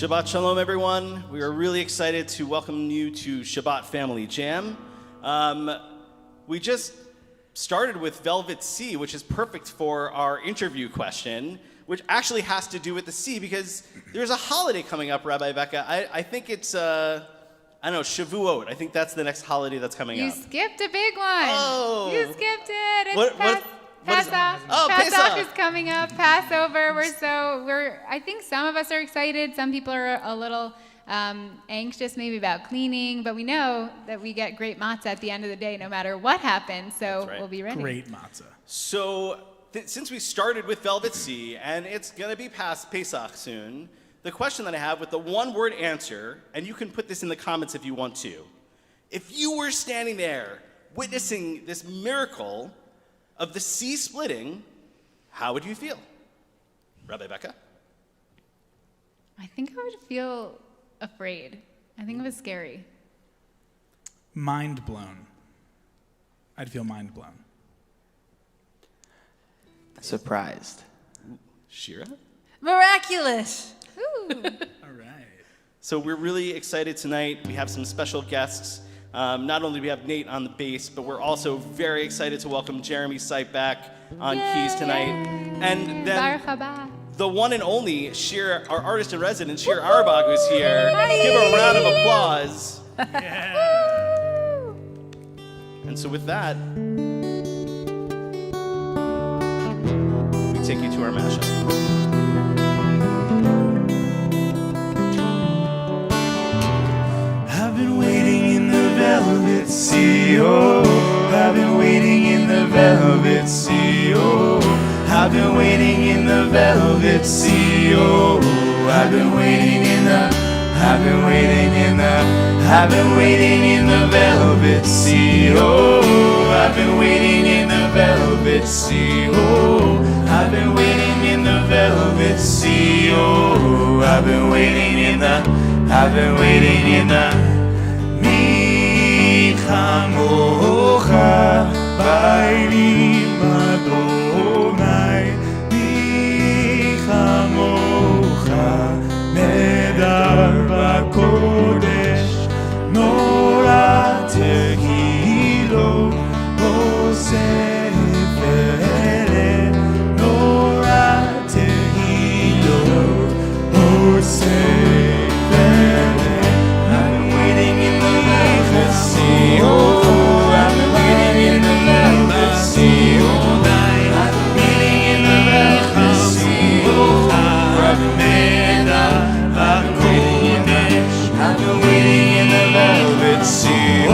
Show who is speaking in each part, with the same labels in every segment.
Speaker 1: Shabbat Shalom, everyone. We are really excited to welcome you to Shabbat Family Jam. We just started with Velvet Sea, which is perfect for our interview question, which actually has to do with the sea because there's a holiday coming up, Rabbi Becca. I think it's, I don't know, Shavuot. I think that's the next holiday that's coming up.
Speaker 2: You skipped a big one.
Speaker 1: Oh.
Speaker 2: You skipped it. It's
Speaker 1: Pesach.
Speaker 2: Pesach is coming up. Passover. I think some of us are excited. Some people are a little anxious maybe about cleaning, but we know that we get great matzah at the end of the day no matter what happens, so
Speaker 1: right.
Speaker 2: We'll be ready.
Speaker 3: Great matzah.
Speaker 1: So since we started with Velvet Sea, and it's going to be past Pesach soon, the question that I have with the one-word answer, and you can put this in the comments if you want to, if you were standing there witnessing this miracle of the sea splitting, how would you feel? Rabbi Becca?
Speaker 2: I think I would feel afraid. I think it was scary.
Speaker 3: Mind blown. I'd feel mind blown.
Speaker 4: Surprised.
Speaker 1: Shira?
Speaker 5: Miraculous.
Speaker 2: Ooh.
Speaker 3: All right.
Speaker 1: So we're really excited tonight. We have some special guests. Not only do we have Nate on the bass, but we're also very excited to welcome Jeremy Sipe back on keys tonight. And then the one and only Shira, our artist in residence, Shira Averbuch, who's here. Give a round of applause.
Speaker 3: Yeah.
Speaker 1: And so with that, we take you to our mashup.
Speaker 6: I've been waiting in the velvet sea, oh. I've been waiting in the velvet sea, oh. I've been waiting in the velvet sea, oh. I've been waiting in the, I've been waiting in the, I've been waiting in the velvet sea, oh. I've been waiting in the velvet sea, oh. I've been waiting in the velvet sea, oh. I've been waiting in the, I've been waiting in the. Chamocha bainim Adonai, mi chamocha nedar b'kodesh, nora tehilo oseh v'ele, nora tehilo oseh. Oh, I've been waiting in the velvet sea all night. I've been waiting in the velvet sea. Oh, I've been waiting in the velvet sea. Oh,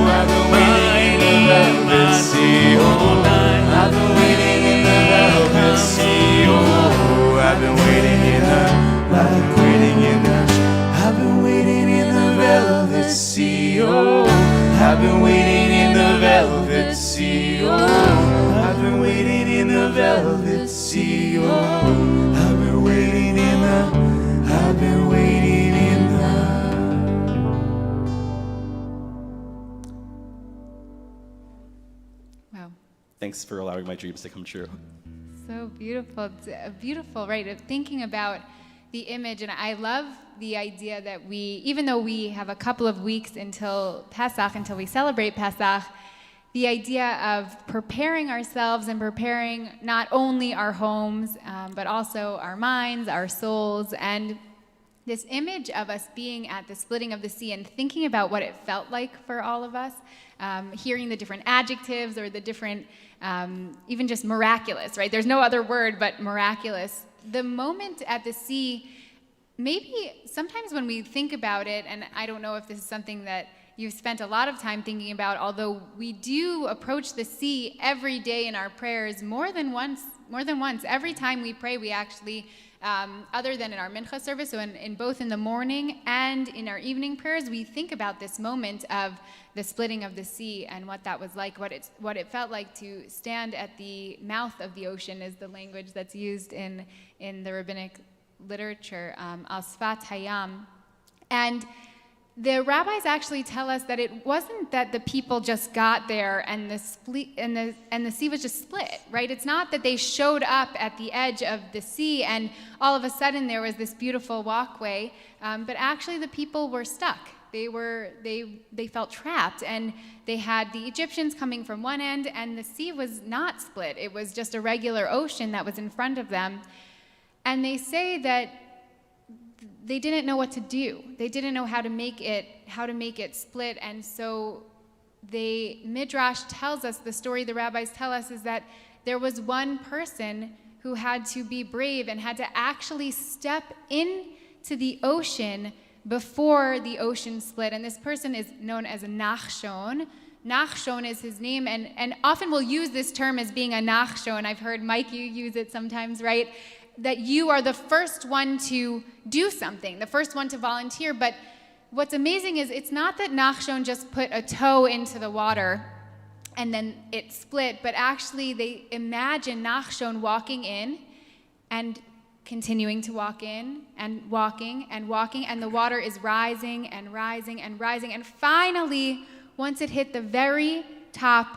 Speaker 6: I've been waiting in the velvet sea all night. I've been waiting in the velvet sea. Oh, I've been waiting in the, like waiting in the, I've been waiting in the velvet sea. Oh. I've been waiting in the velvet sea, oh. I've been waiting in the velvet sea, oh. I've been waiting in the, I've been waiting in the.
Speaker 2: Wow.
Speaker 1: Thanks for allowing my dreams to come true.
Speaker 2: So beautiful. It's beautiful, right? Of thinking about the image, and I love the idea that even though we have a couple of weeks until Pesach, until we celebrate Pesach, the idea of preparing ourselves and preparing not only our homes, but also our minds, our souls, and this image of us being at the splitting of the sea and thinking about what it felt like for all of us, hearing the different adjectives or the different, even just miraculous, right? There's no other word but miraculous. The moment at the sea, maybe sometimes when we think about it, and I don't know if this is something that you've spent a lot of time thinking about, although we do approach the sea every day in our prayers more than once. Every time we pray, we actually, other than in our mincha service, so in both in the morning and in our evening prayers, we think about this moment of the splitting of the sea and what that was like, what it felt like to stand at the mouth of the ocean is the language that's used in the rabbinic literature, al sfat hayam. And the rabbis actually tell us that it wasn't that the people just got there and the sea was just split, right? It's not that they showed up at the edge of the sea and all of a sudden there was this beautiful walkway, but actually the people were stuck. They felt trapped, and they had the Egyptians coming from one end, and the sea was not split. It was just a regular ocean that was in front of them, and they say that they didn't know what to do. They didn't know how to make it split, and so Midrash tells us, the story the rabbis tell us is that there was one person who had to be brave and had to actually step into the ocean before the ocean split, and this person is known as a Nachshon. Nachshon is his name, and often we'll use this term as being a Nachshon. I've heard Mike, you use it sometimes, right? That you are the first one to do something, the first one to volunteer. But what's amazing is it's not that Nachshon just put a toe into the water and then it split, but actually they imagine Nachshon walking in and continuing to walk in and walking and walking, and the water is rising and rising and rising, and finally, once it hit the very top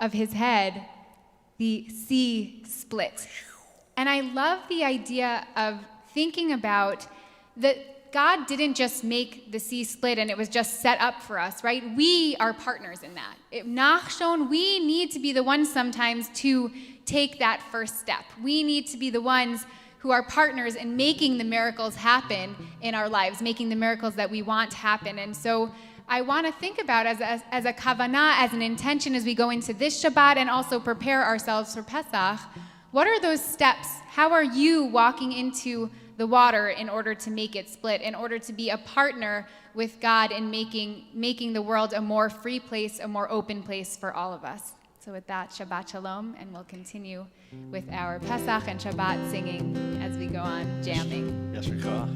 Speaker 2: of his head, the sea split. And I love the idea of thinking about that God didn't just make the sea split and it was just set up for us, right? We are partners in that. Nachshon, we need to be the ones sometimes to take that first step. We need to be the ones who are partners in making the miracles happen in our lives, making the miracles that we want to happen. And so I want to think about as a kavanah, as an intention as we go into this Shabbat and also prepare ourselves for Pesach, what are those steps? How are you walking into the water in order to make it split, in order to be a partner with God in making the world a more free place, a more open place for all of us? So with that, Shabbat Shalom, and we'll continue with our Pesach and Shabbat singing as we go on jamming.
Speaker 1: Yes, Rika.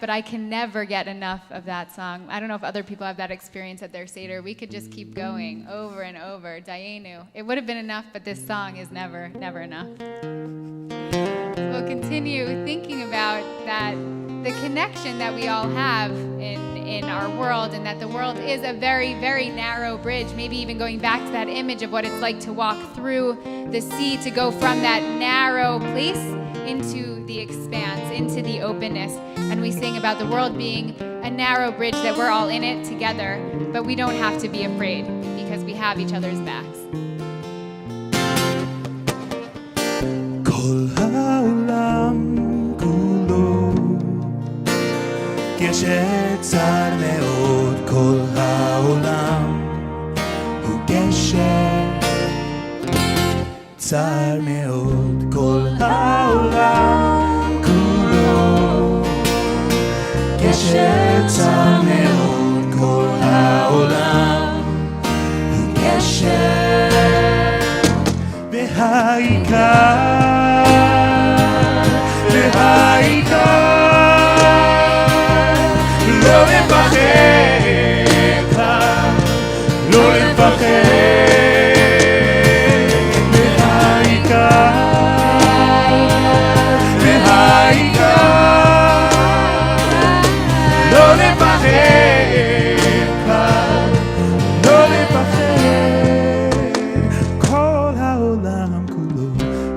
Speaker 2: But I can never get enough of that song. I don't know if other people have that experience at their Seder. We could just keep going over and over. Dayenu. It would have been enough, but this song is never, never enough. We'll continue thinking about that, the connection that we all have in our world, and that the world is a very, very narrow bridge, maybe even going back to that image of what it's like to walk through the sea, to go from that narrow place into the expanse, into the openness. And we sing about the world being a narrow bridge, that we're all in it together, but we don't have to be afraid because we have each other's backs.
Speaker 6: כל העולם כולו גשר צר מאוד, כל העולם גשר צר מאוד, כל העולם כולו גשר צר מאוד, כל העולם הוא גשר והעיקר לא לפחד כאן, לא לפחד לא לפחד כאן, לא לפחד כל העולם כולו,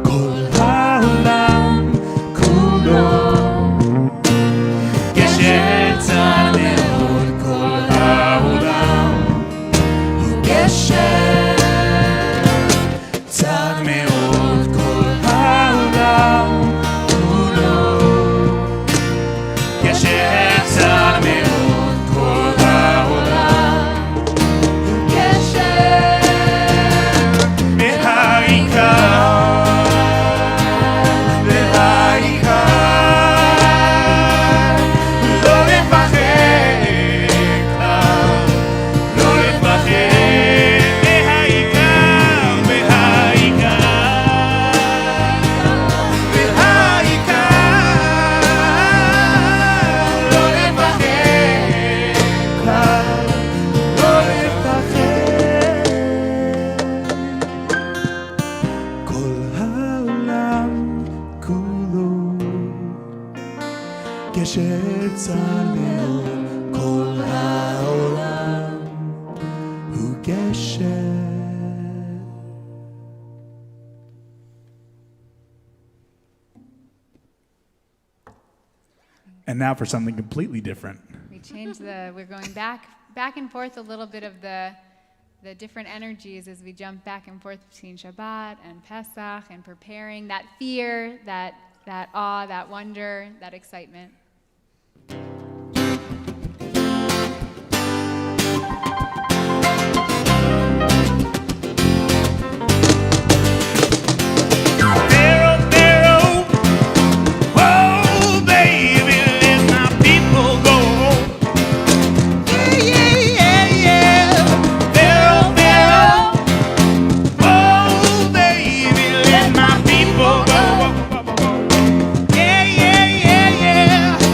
Speaker 6: כל העולם כולו גשר צר מאוד, כל העולם הוא גשר צר מאוד, כל העולם כולו גשר צר מאוד, כל העולם הוא גשר לא לפחד כלל, לא לפחד לא לפחד כלל, לא לפחד כל העולם כולו גשר צר מאוד, כל העולם הוא גשר.
Speaker 3: And now for something completely different.
Speaker 2: We're going back and forth a little bit of the different energies as we jump back and forth between Shabbat and Pesach and preparing that fear, that awe, that wonder, that excitement.
Speaker 6: Yeah, yeah, yeah, yeah.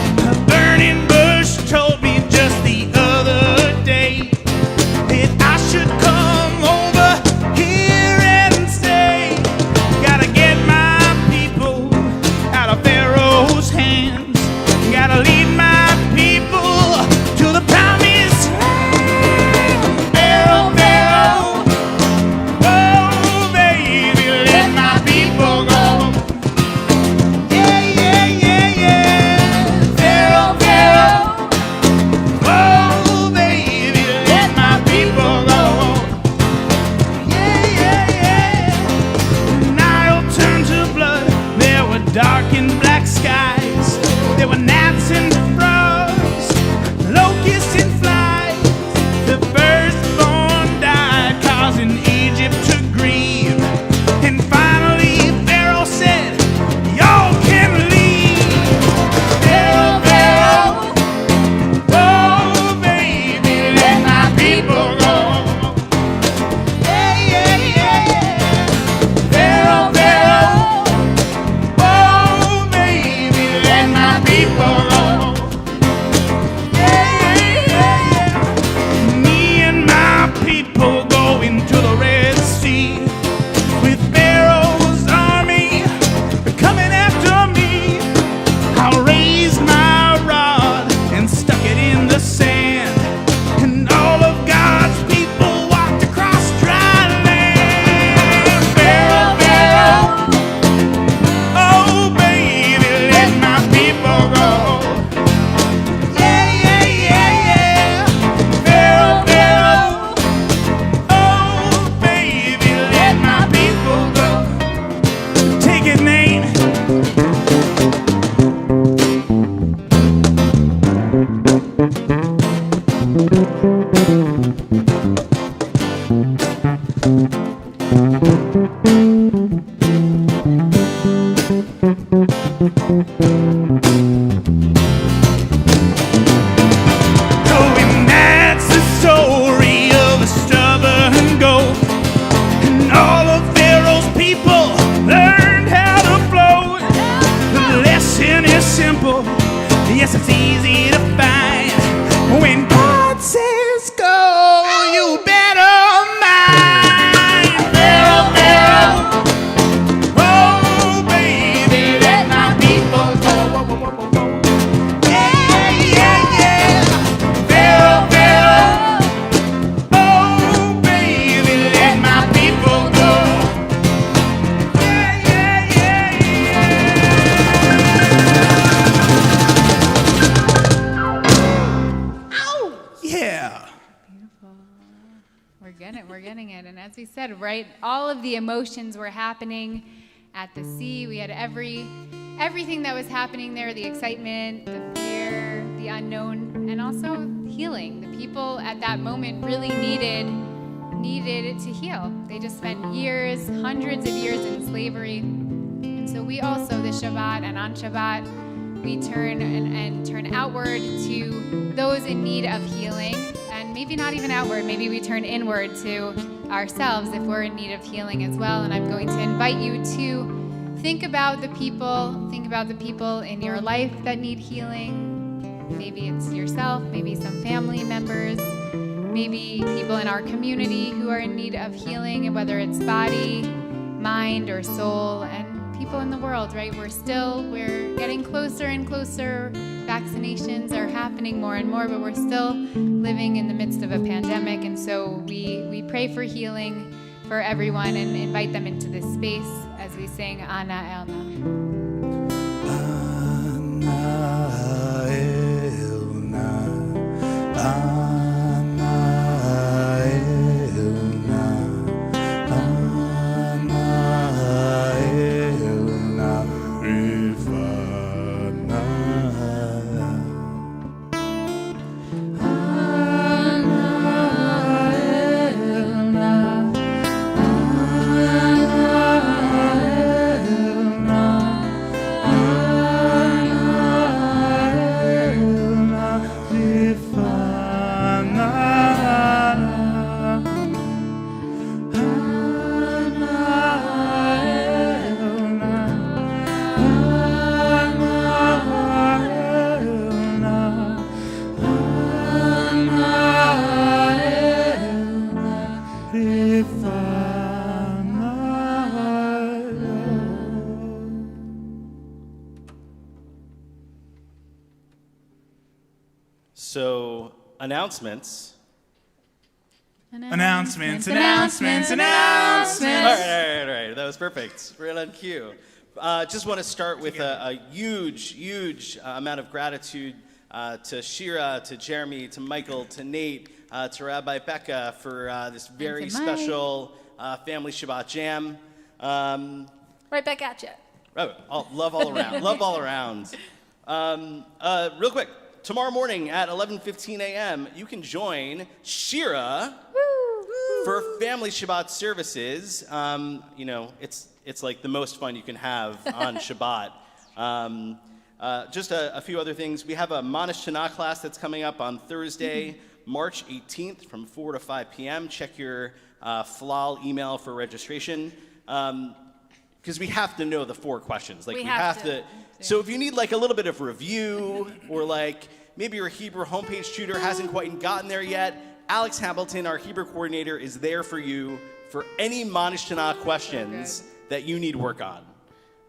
Speaker 2: as we said, right, all of the emotions were happening at the sea. We had everything that was happening there, the excitement, the fear, the unknown, and also healing. The people at that moment really needed it to heal. They just spent years, hundreds of years in slavery. And so we also, this Shabbat and on Shabbat, we turn and turn outward to those in need of healing. And maybe not even outward, maybe we turn inward to ourselves if we're in need of healing as well. And I'm going to invite you to think about the people in your life that need healing. Maybe it's yourself, maybe some family members, maybe people in our community who are in need of healing, and whether it's body, mind, or soul, and people in the world, right? We're getting closer and closer. Vaccinations are happening more and more, but we're still living in the midst of a pandemic, and so we pray for healing for everyone and invite them into this space as we sing Ana Elna.
Speaker 1: So, announcements.
Speaker 3: Announcements.
Speaker 1: All right. That was perfect. Right on cue. Just want to start with a huge amount of gratitude to Shira, to Jeremy, to Michael, to Nate, to Rabbi Becca for this very special Family Shabbat Jam.
Speaker 5: Right back at you.
Speaker 1: Love all around. Love all around. Real quick. Tomorrow morning at 11:15 a.m., you can join Shira for Family Shabbat services. It's like the most fun you can have on Shabbat. Just a few other things. We have a Manish Tanakh class that's coming up on Thursday, March 18th from 4 to 5 p.m. Check your FLAL email for registration. Because we have to know the 4 questions. Like we have to. So if you need like a little bit of review, or like maybe your Hebrew homepage tutor hasn't quite gotten there yet, Alex Hamilton, our Hebrew coordinator, is there for you for any Manish Tanakh questions that you need work on.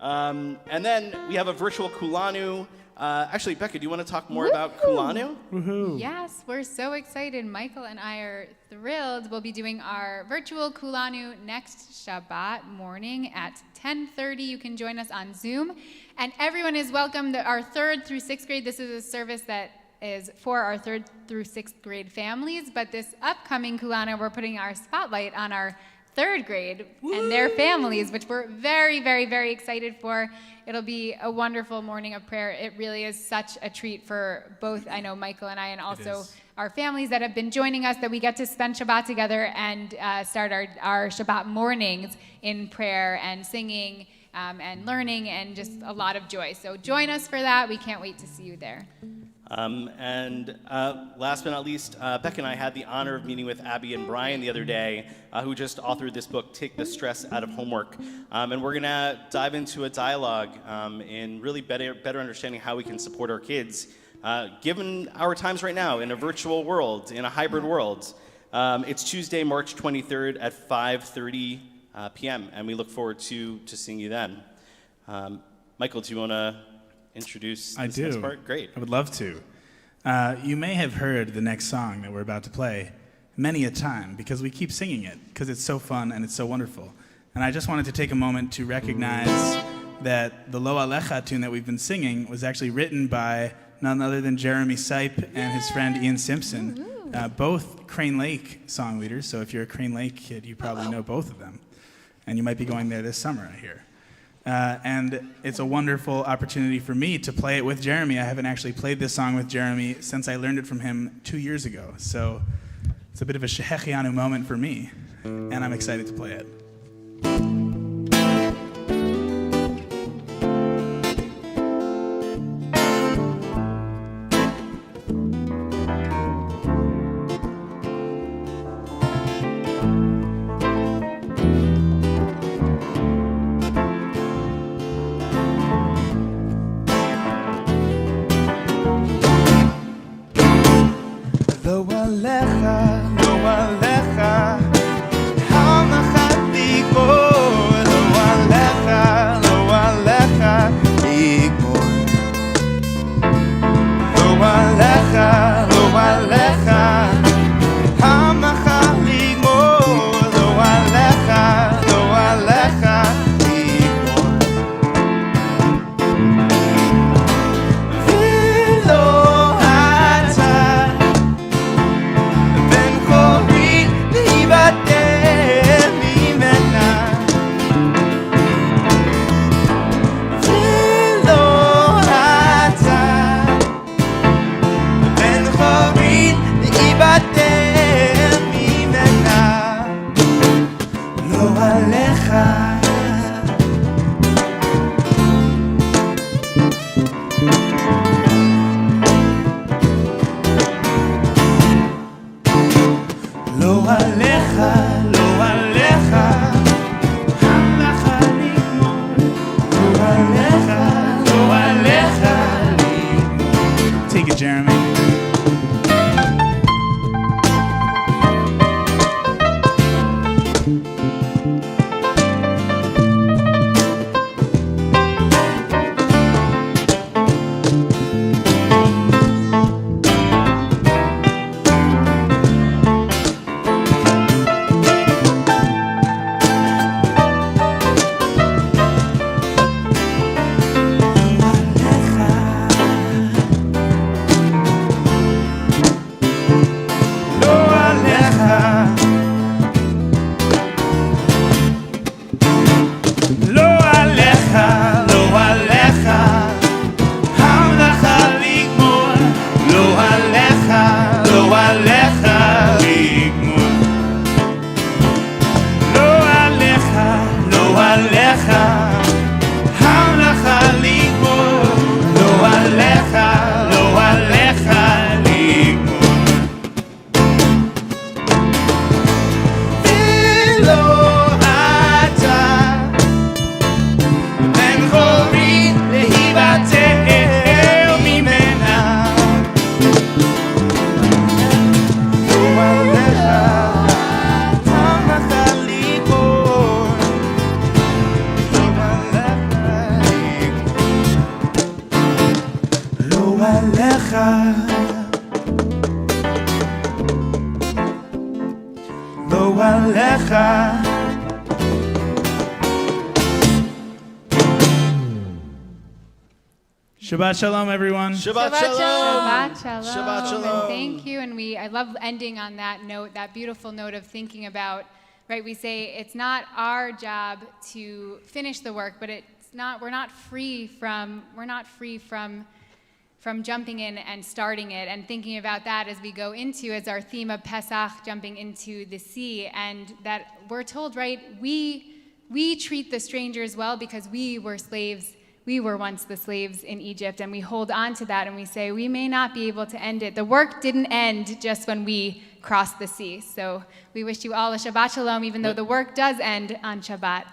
Speaker 1: And then we have a virtual Kulanu. Actually, Becca, do you want to talk more about Kulanu?
Speaker 3: Woohoo.
Speaker 2: Yes, we're so excited. Michael and I are thrilled. We'll be doing our virtual Kulanu next Shabbat morning at 10:30. You can join us on Zoom. And everyone is welcome. Our 3rd through 6th grade, this is a service that is for our 3rd through 6th grade families. But this upcoming Kulanu, we're putting our spotlight on our 3rd grade and their families, which we're very, very, very excited for. It'll be a wonderful morning of prayer. It really is such a treat for both, I know, Michael and I, and also our families that have been joining us, that we get to spend Shabbat together and start our Shabbat mornings in prayer and singing and learning, and just a lot of joy. So join us for that. We can't wait to see you there.
Speaker 1: And last but not least, Becca and I had the honor of meeting with Abby and Brian the other day, who just authored this book, Take the Stress Out of Homework. And we're going to dive into a dialogue in really better understanding how we can support our kids, given our times right now in a virtual world, in a hybrid world. It's Tuesday, March 23rd at 5:30 p.m., and we look forward to seeing you then. Michael, do you want to introduce this next part? Great.
Speaker 3: I would love to. You may have heard the next song that we're about to play many a time, because we keep singing it, because it's so fun and it's so wonderful. And I just wanted to take a moment to recognize that the Lo Alecha tune that we've been singing was actually written by none other than Jeremy Sipe and his friend Ian Simpson, both Crane Lake song leaders. So if you're a Crane Lake kid, you probably know both of them. And you might be going there this summer, I hear. And it's a wonderful opportunity for me to play it with Jeremy. I haven't actually played this song with Jeremy since I learned it from him 2 years ago. So it's a bit of a Shehechianu moment for me, and I'm excited to play it. Shabbat Shalom, everyone.
Speaker 1: Shabbat
Speaker 5: Shabbat
Speaker 1: Shalom.
Speaker 2: Shabbat Shalom.
Speaker 1: Shabbat Shalom.
Speaker 2: And thank you. And I love ending on that note, that beautiful note of thinking about, right? We say it's not our job to finish the work, but we're not free from jumping in and starting it, and thinking about that as we go into, as our theme of Pesach, jumping into the sea, and that we're told, right, we treat the strangers well because we were slaves. We were once the slaves in Egypt, and we hold on to that, and we say we may not be able to end it. The work didn't end just when we crossed the sea. So we wish you all a Shabbat Shalom, even though the work does end on Shabbat.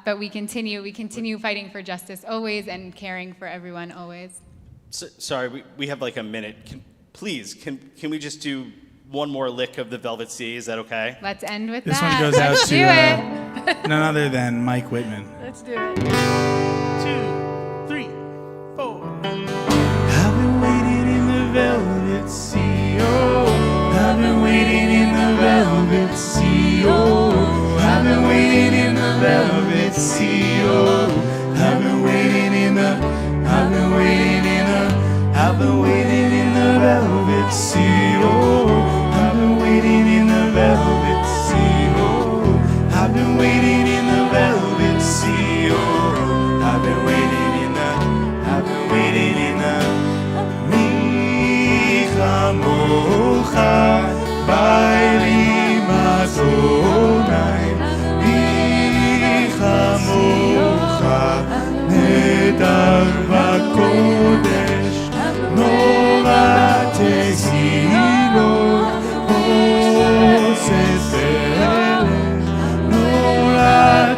Speaker 2: But we continue fighting for justice always and caring for everyone always.
Speaker 1: Sorry, we have like a minute. Can we just do one more lick of the Velvet Sea? Is that okay?
Speaker 2: Let's end with
Speaker 3: This
Speaker 2: that.
Speaker 3: one goes out
Speaker 2: Let's
Speaker 3: to
Speaker 2: do it.
Speaker 3: none other than Mike Witman.
Speaker 5: Let's do it.
Speaker 3: 2, 3, 4.
Speaker 6: I've been waiting in the velvet sea, oh. I've been waiting in the velvet sea, oh. I've been waiting in the velvet sea, oh. I've been waiting in the velvet sea, oh.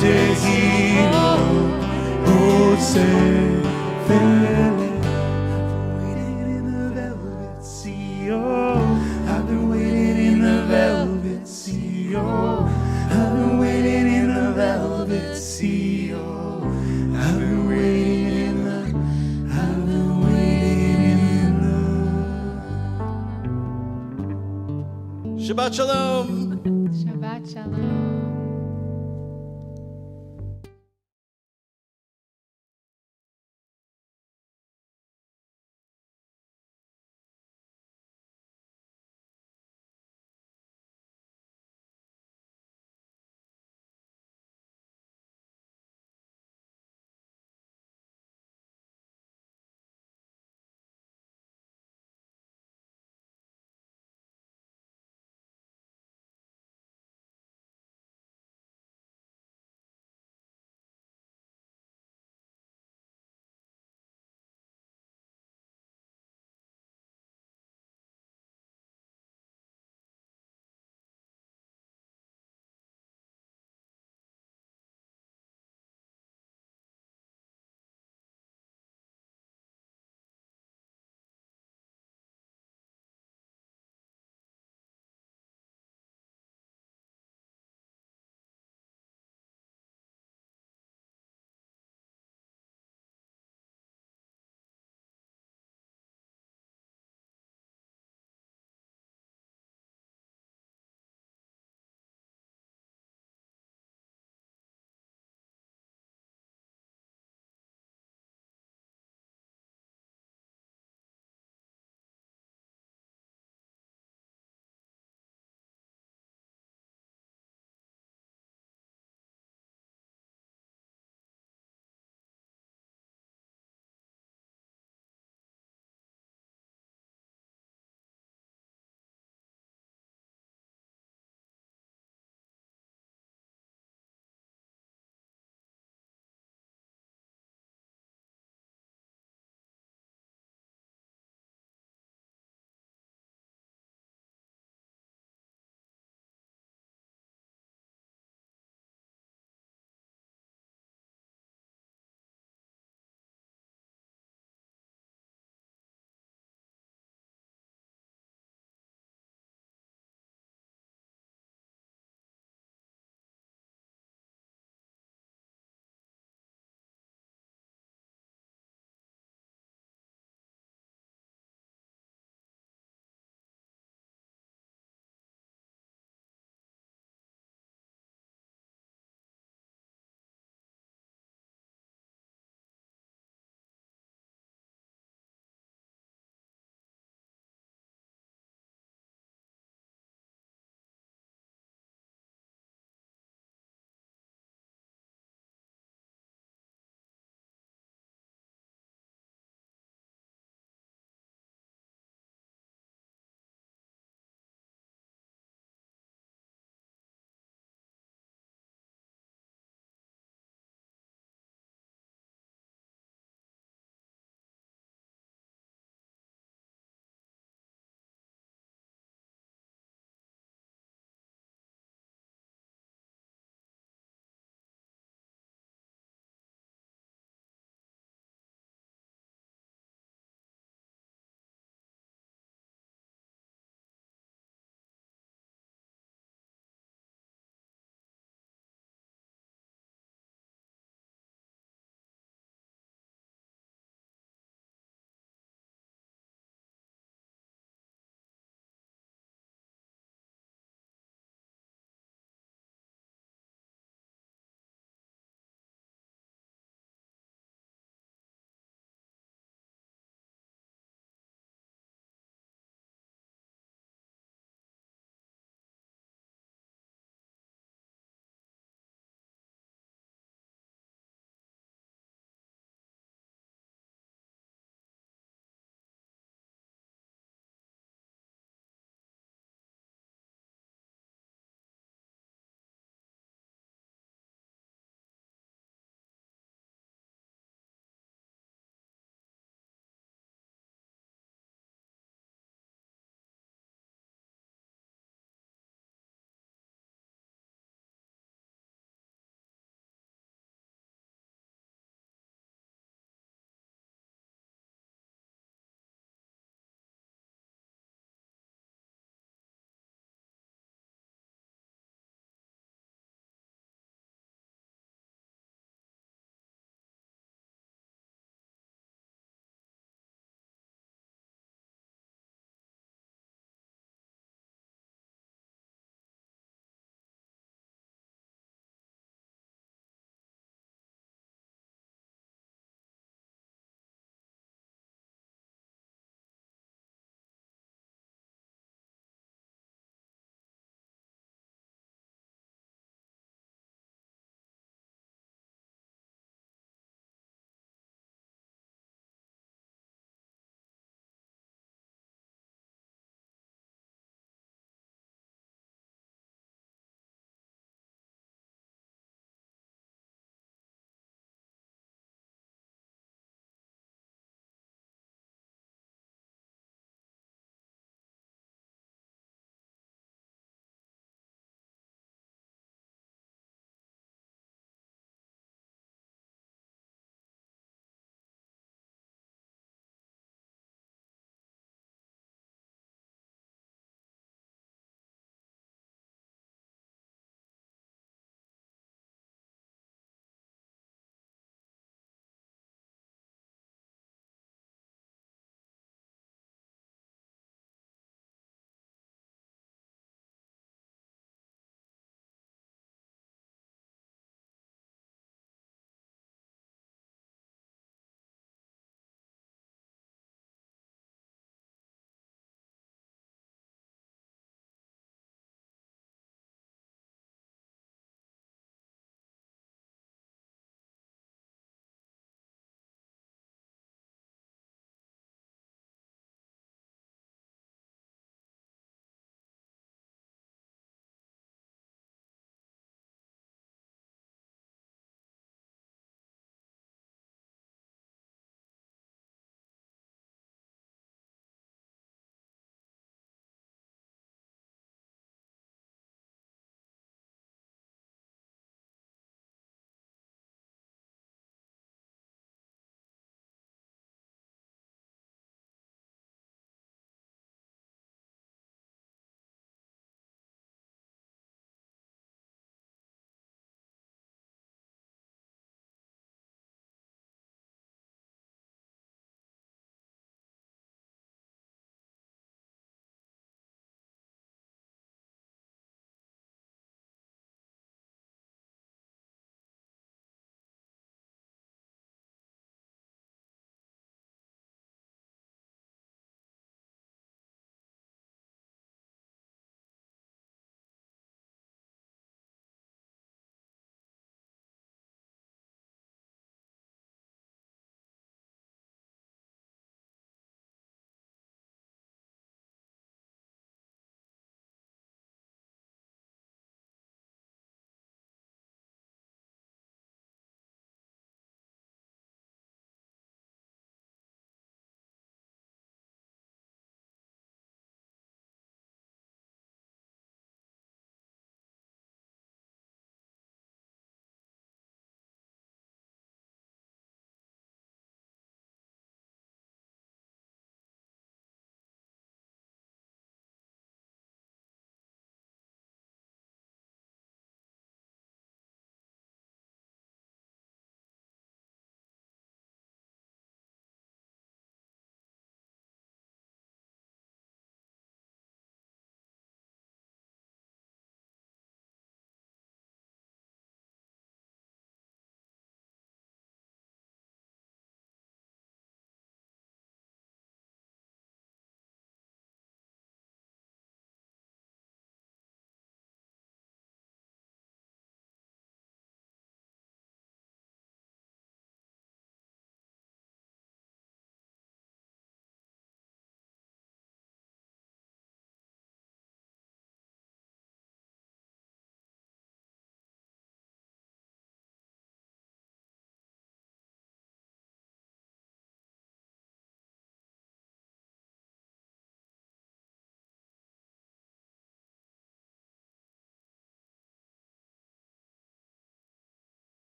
Speaker 6: Tehilo, Jose Fele. Waiting in the velvet sea, oh, I've been waiting in the velvet sea, oh, I've been waiting in the velvet sea, oh, I've been waiting in the, I've been waiting in the.
Speaker 1: Shabbat Shalom.
Speaker 2: Shabbat Shalom.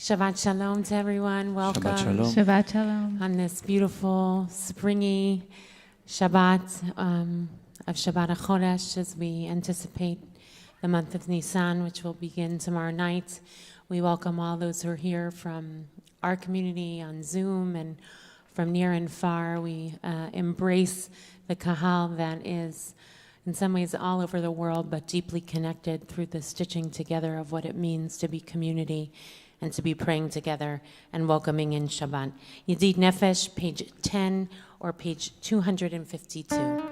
Speaker 4: Shabbat Shalom to everyone. Welcome.
Speaker 6: Shabbat Shalom.
Speaker 2: Shabbat Shalom.
Speaker 4: On this beautiful, springy Shabbat of Shabbat HaChodesh as we anticipate the month of Nisan, which will begin tomorrow night. We welcome all those who are here from our community on Zoom and from near and far. We embrace the kahal that is in some ways all over the world, but deeply connected through the stitching together of what it means to be community and to be praying together and welcoming in Shabbat. Yedid Nefesh, page 10 or page 252.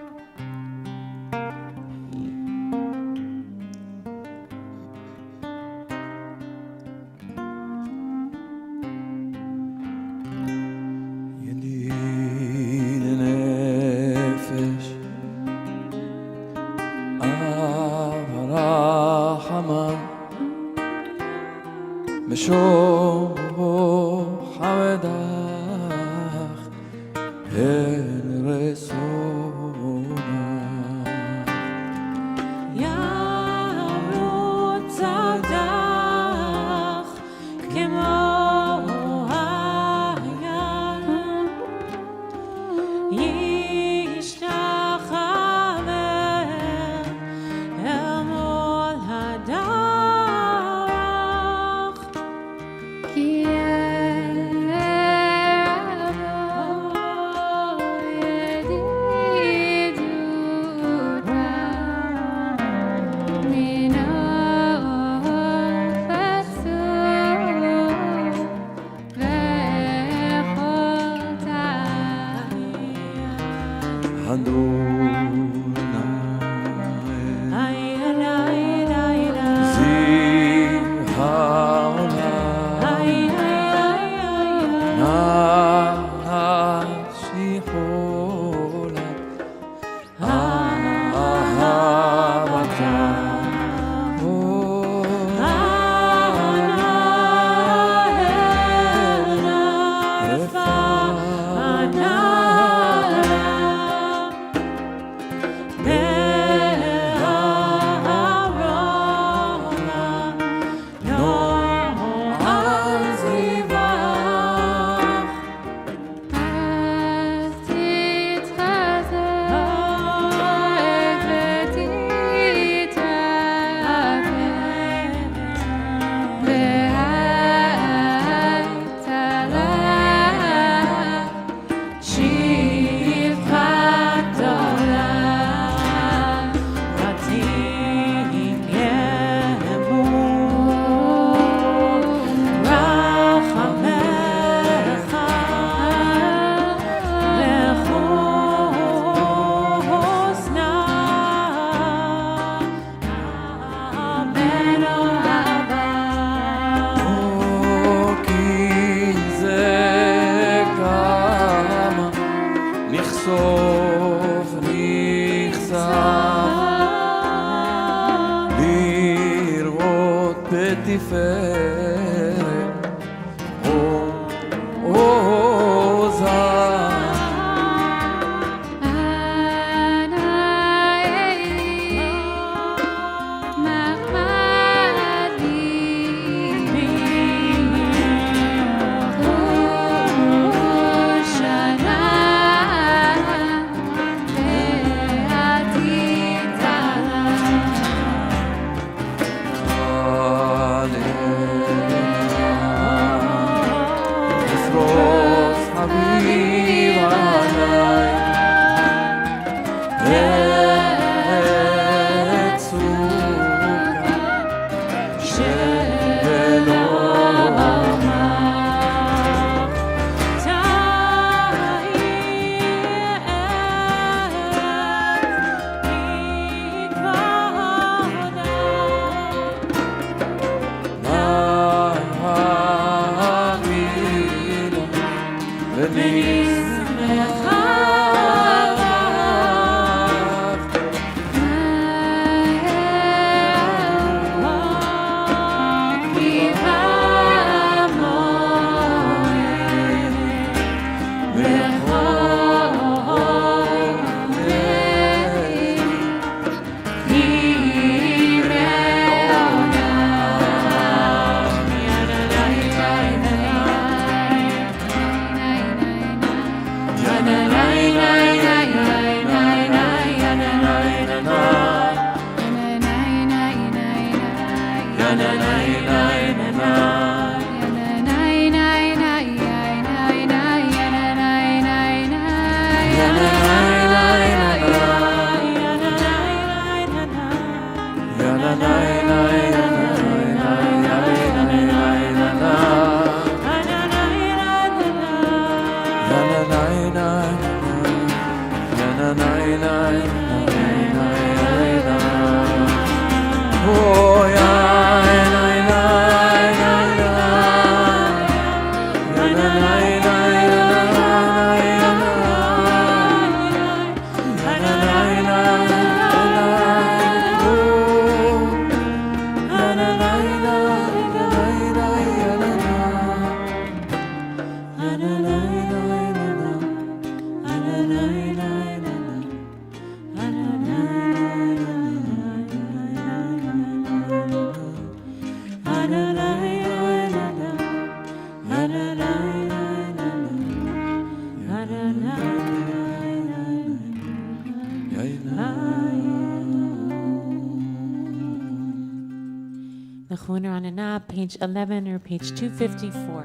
Speaker 4: Page 11 or page 254.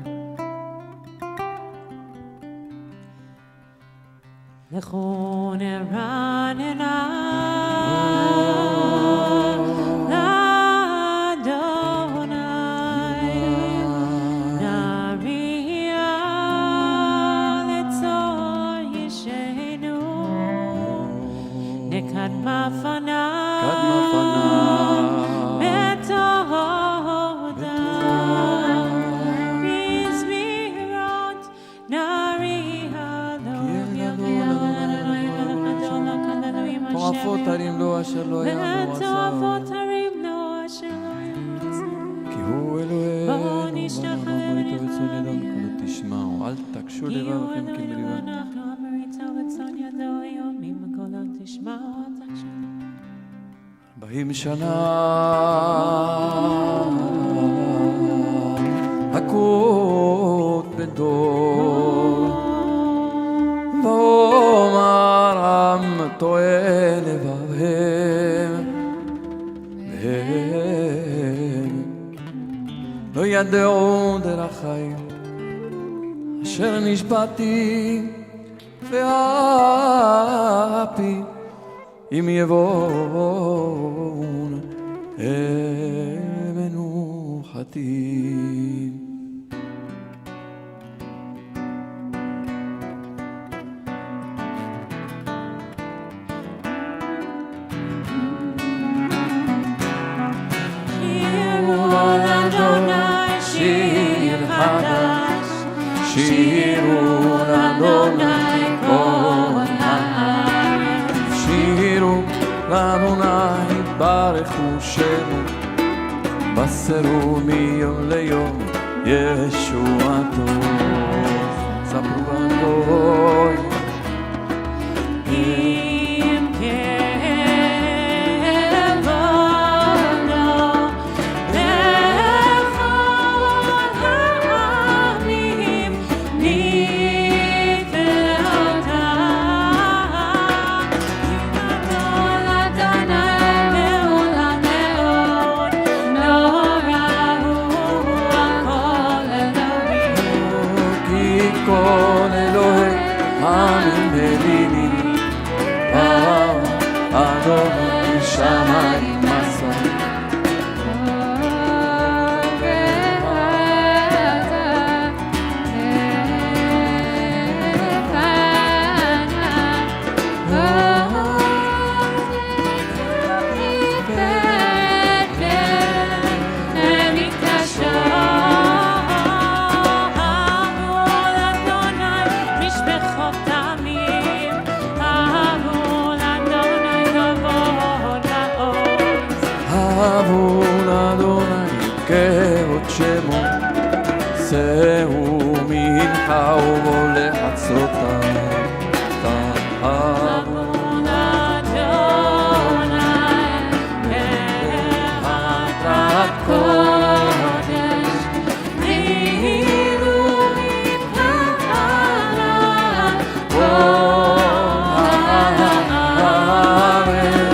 Speaker 7: שנה הכות בדור ואומרם טועה לבבהם והם לא ידעו דרכי אשר נשבעתי ואפי אם יבואון מנוחתי. שיר חדש, שירו לאדוני כל הארץ, שירו לאדוני ברכו שמו, בסרו מיום ליום ישועתו. ספרו אדוני אם כבודו לכל העמים נפלאותיו. גדול אדוני לעולם מאוד, נורא הוא כל אלוהים. כי כל אלוהי העמים מלינים אדוני שמיים מסע. אבון אדוני כבוד שמו, שאו מנחה ובוא לחצותה. אבון אדוני בהדרת קודש, נהירו מפעלה כל הארץ.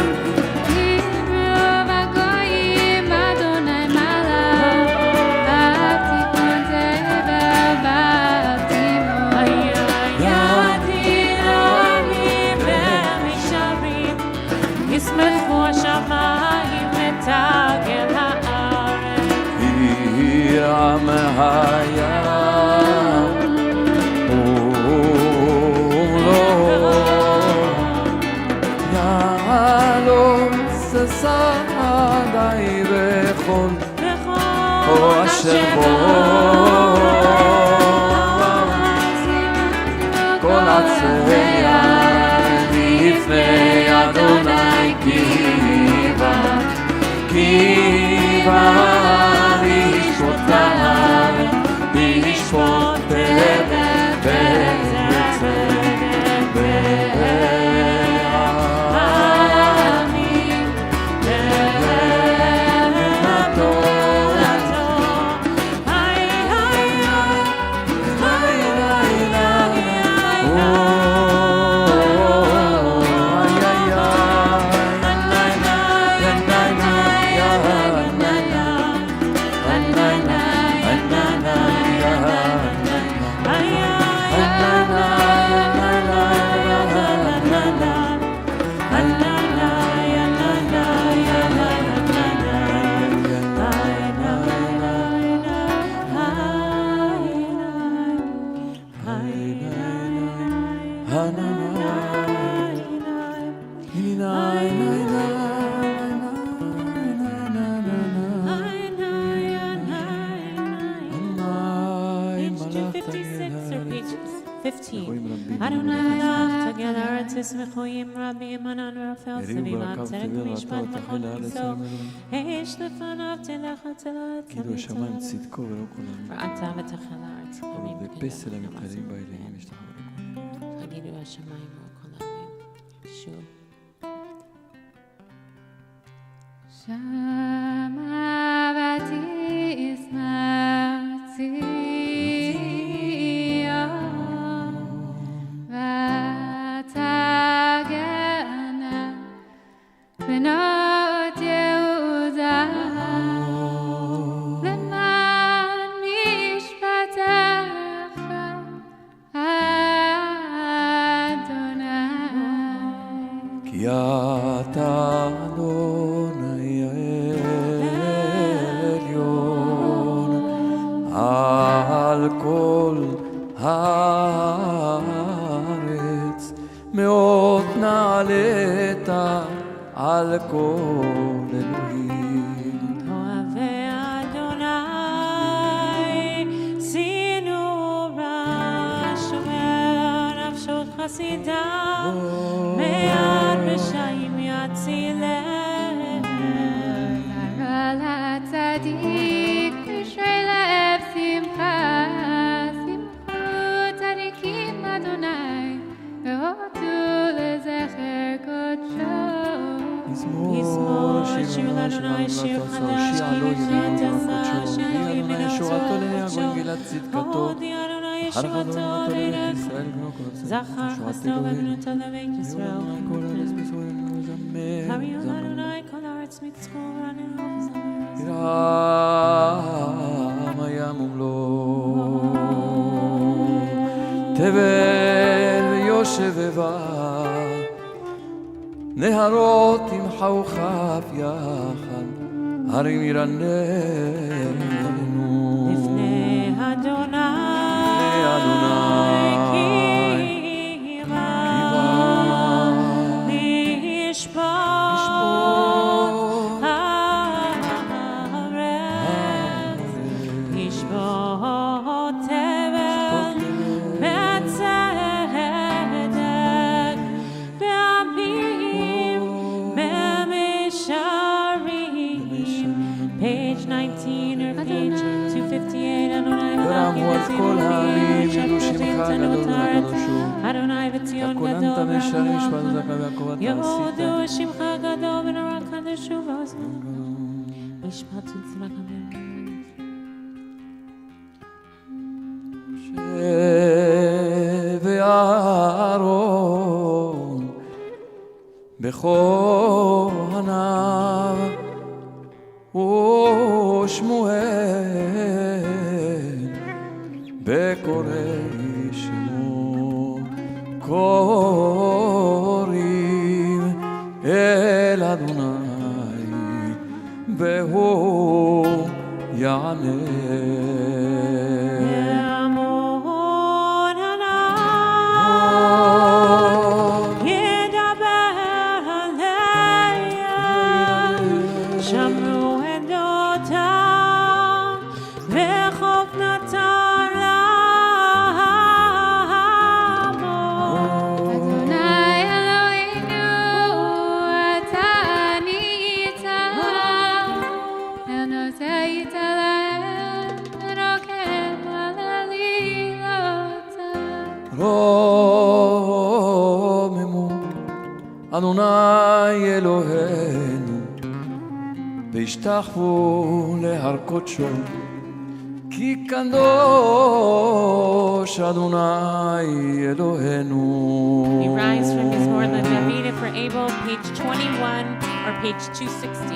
Speaker 7: ישמחו השמיים ותגל הארץ. ירם הים כל הצעיה לפני אדוני קיבה לשפוטיו לשפוט בצדק בעמים לתורתו
Speaker 4: שמחויים רבים ענן ורפל סביבה צדק ומשפט נכון כיסו האש לפניו תלך הצלת
Speaker 6: כאילו השמיים צדקו ולא כולם
Speaker 4: ואתה ותחל הארץ
Speaker 6: ובפסל המתחלים באלוהים יש לך
Speaker 4: תגידו השמיים וכל העמים שוב
Speaker 2: שמעתי אסמעתי בנות יהודה למען משפטך אדוני
Speaker 6: כי אתה אדוני העליון על כל הארץ מאוד נעלית על כל אלוהים
Speaker 4: אוהבי אדוני סינורה שומר נפשות חסידה מיד רשעים יצילם
Speaker 2: קרא לצדיק קשרי לב שמחה שמחו צדיקים אדוני והודו לזכר קודשו
Speaker 6: מזמור שיר לאדוני שיר חדש כי מבחינת עשה שירים מנצור קודשו הודי אדוני ישועתו לבית ישראל זכר חסדו ובנותו לבית ישראל הריום אדוני כל הארץ מצחור עננו ירם הים ומלוא תבל ויושבבה נהרות ימחאו כף יחד הרים ירננו
Speaker 4: לפני אדוני כי בא לשפוט הארץ לשפוט תבל בצדק בעמים במישרים page 19 or page 258 אדוני
Speaker 6: ורמו את כל העמים ידעו שמך גדול וקדוש
Speaker 4: אדוני וציון גדול יהודו שמך גדול ונורא קדוש ובעוז משפט וצלח
Speaker 6: ואהרון בכהניו ושמואל בקוראי שמו קוראים אל אדוני והוא יענה
Speaker 7: רוממו אדוני אלוהינו והשתחוו להר קודשו כי קדוש אדוני אלוהינו.
Speaker 4: We rise from his more than David if we're able, page 21 or page 260.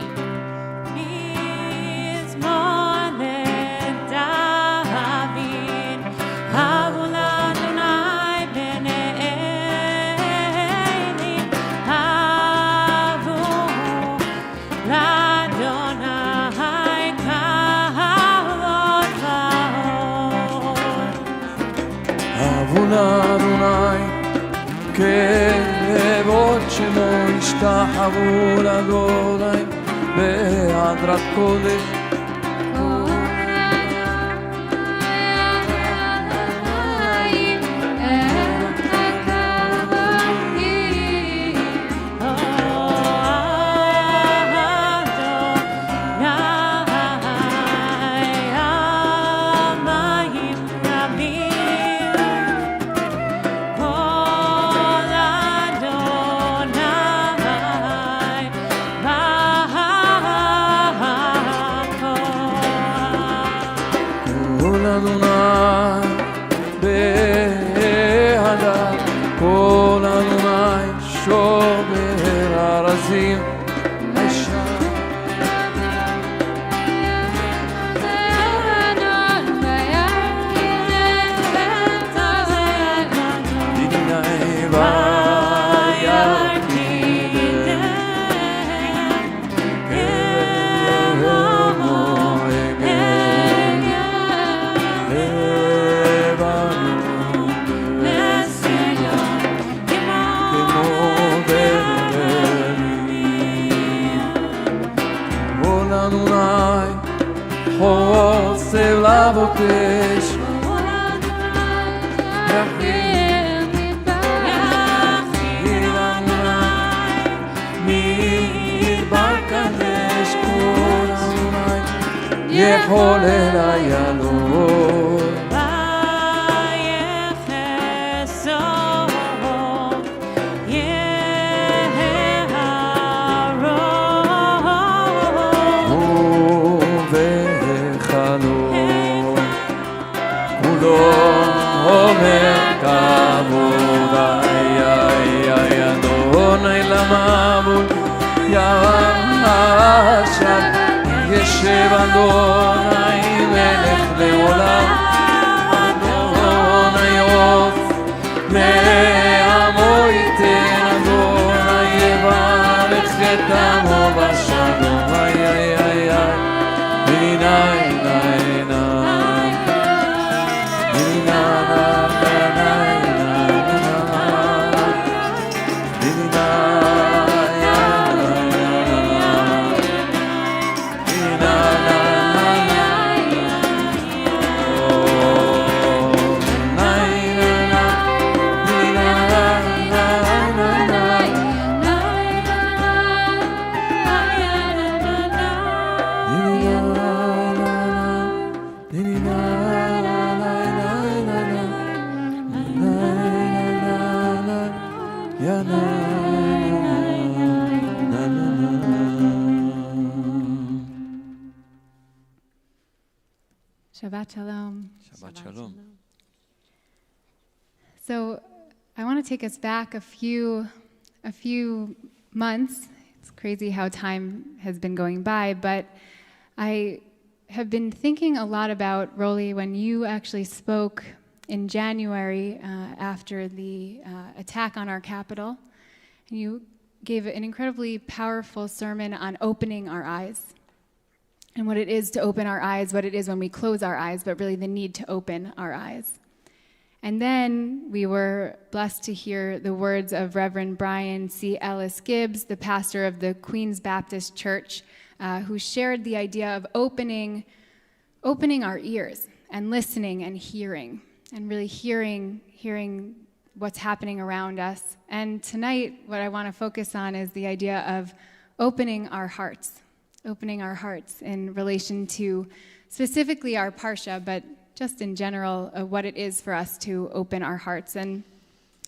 Speaker 4: He's more than David, Havul Adonai b'nei Eli, Havul Adonai kavod va'od.
Speaker 7: Havul Adonai כבוד שמו השתחוו לאדוני בהדרת קודש יכול אליי הלום
Speaker 4: ויחסות יהרום
Speaker 7: ובחלום כולו אומר כבוד איי אדוני למבול ישב ישב אדוני מלך לעולם אדוני עוז לעמו ייתן אדוני יברך את עמו בשלום איי איי איי איי הנה הנה הנה
Speaker 2: Shabbat Shalom.
Speaker 7: Shabbat Shalom.
Speaker 2: So I want to take us back a few months. It's crazy how time has been going by, but I have been thinking a lot about, Roly, when you actually spoke in January after the attack on our Capitol, and you gave an incredibly powerful sermon on opening our eyes. And what it is to open our eyes, what it is when we close our eyes, but really the need to open our eyes. And then we were blessed to hear the words of Reverend Brian C. Ellis Gibbs, the pastor of the Queens Baptist Church, who shared the idea of opening our ears and listening and hearing, and really hearing what's happening around us. And tonight, what I want to focus on is the idea of opening our hearts in relation to specifically our Parsha, but just in general, what it is for us to open our hearts. And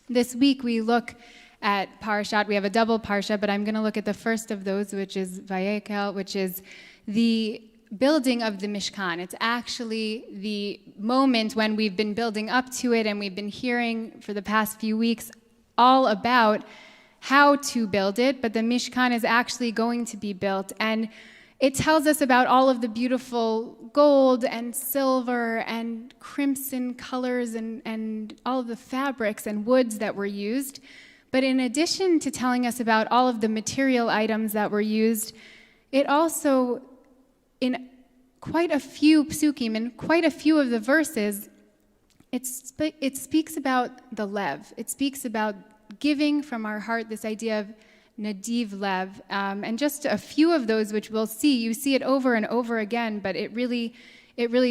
Speaker 2: this week we look at Parashat. We have a double Parsha, but I'm going to look at the first of those, which is Vayekel, which is the building of the Mishkan. It's actually the moment when we've been building up to it, and we've been hearing for the past few weeks all about how to build it, but the Mishkan is actually going to be built. And it tells us about all of the beautiful gold and silver and crimson colors and all of the fabrics and woods that were used. But in addition to telling us about all of the material items that were used, it also, in quite a few psukim, in quite a few of the verses, it speaks about the lev. It speaks about giving from our heart, this idea of nadiv lev. And just a few of those, which we'll see, you see it over and over again, but it really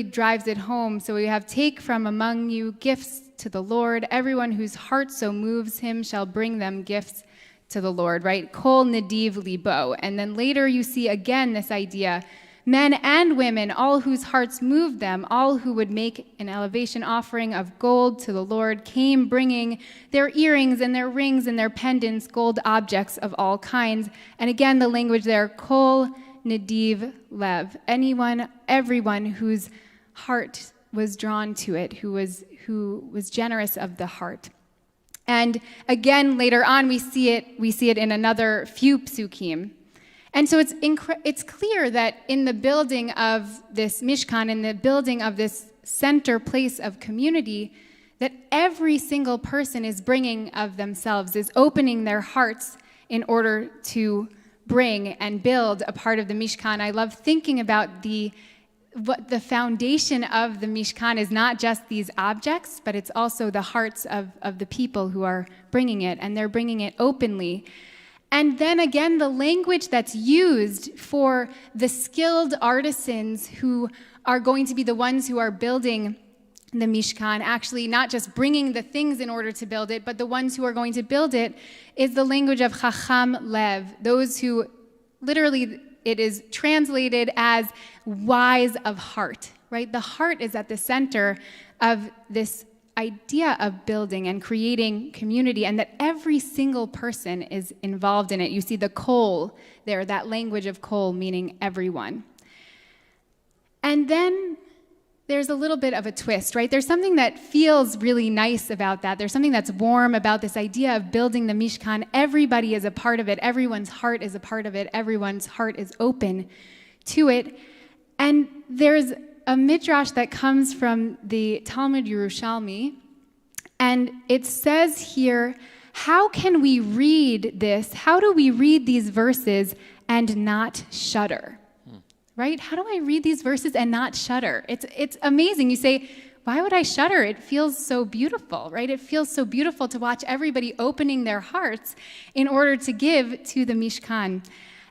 Speaker 2: drives it home. So we have, take from among you gifts to the Lord. Everyone whose heart so moves him shall bring them gifts to the Lord, right? Kol nadiv libo. And then later you see again this idea, men and women, all whose hearts moved them, all who would make an elevation offering of gold to the Lord, came bringing their earrings and their rings and their pendants, gold objects of all kinds. And again, the language there, kol nadiv lev. Everyone whose heart was drawn to it, who was generous of the heart. And again, later on, we see it in another few psukim. And so it's clear that in the building of this Mishkan, in the building of this center place of community, that every single person is bringing of themselves, is opening their hearts in order to bring and build a part of the Mishkan. I love thinking about what the foundation of the Mishkan is, not just these objects, but it's also the hearts of the people who are bringing it, and they're bringing it openly. And then again, the language that's used for the skilled artisans who are going to be the ones who are building the Mishkan, actually not just bringing the things in order to build it, but the ones who are going to build it, is the language of Chacham Lev, those who literally it is translated as wise of heart, right? The heart is at the center of this idea of building and creating community, and that every single person is involved in it. You see the kol there, that language of kol meaning everyone. And then there's a little bit of a twist, right? There's something that feels really nice about that. There's something that's warm about this idea of building the Mishkan. Everybody is a part of it. Everyone's heart is a part of it. Everyone's heart is open to it. And there's a midrash that comes from the Talmud Yerushalmi, and it says here, how can we read this? How do we read these verses and not shudder? Right? How do I read these verses and not shudder? It's amazing. You say, why would I shudder? It feels so beautiful, right? It feels so beautiful to watch everybody opening their hearts in order to give to the Mishkan.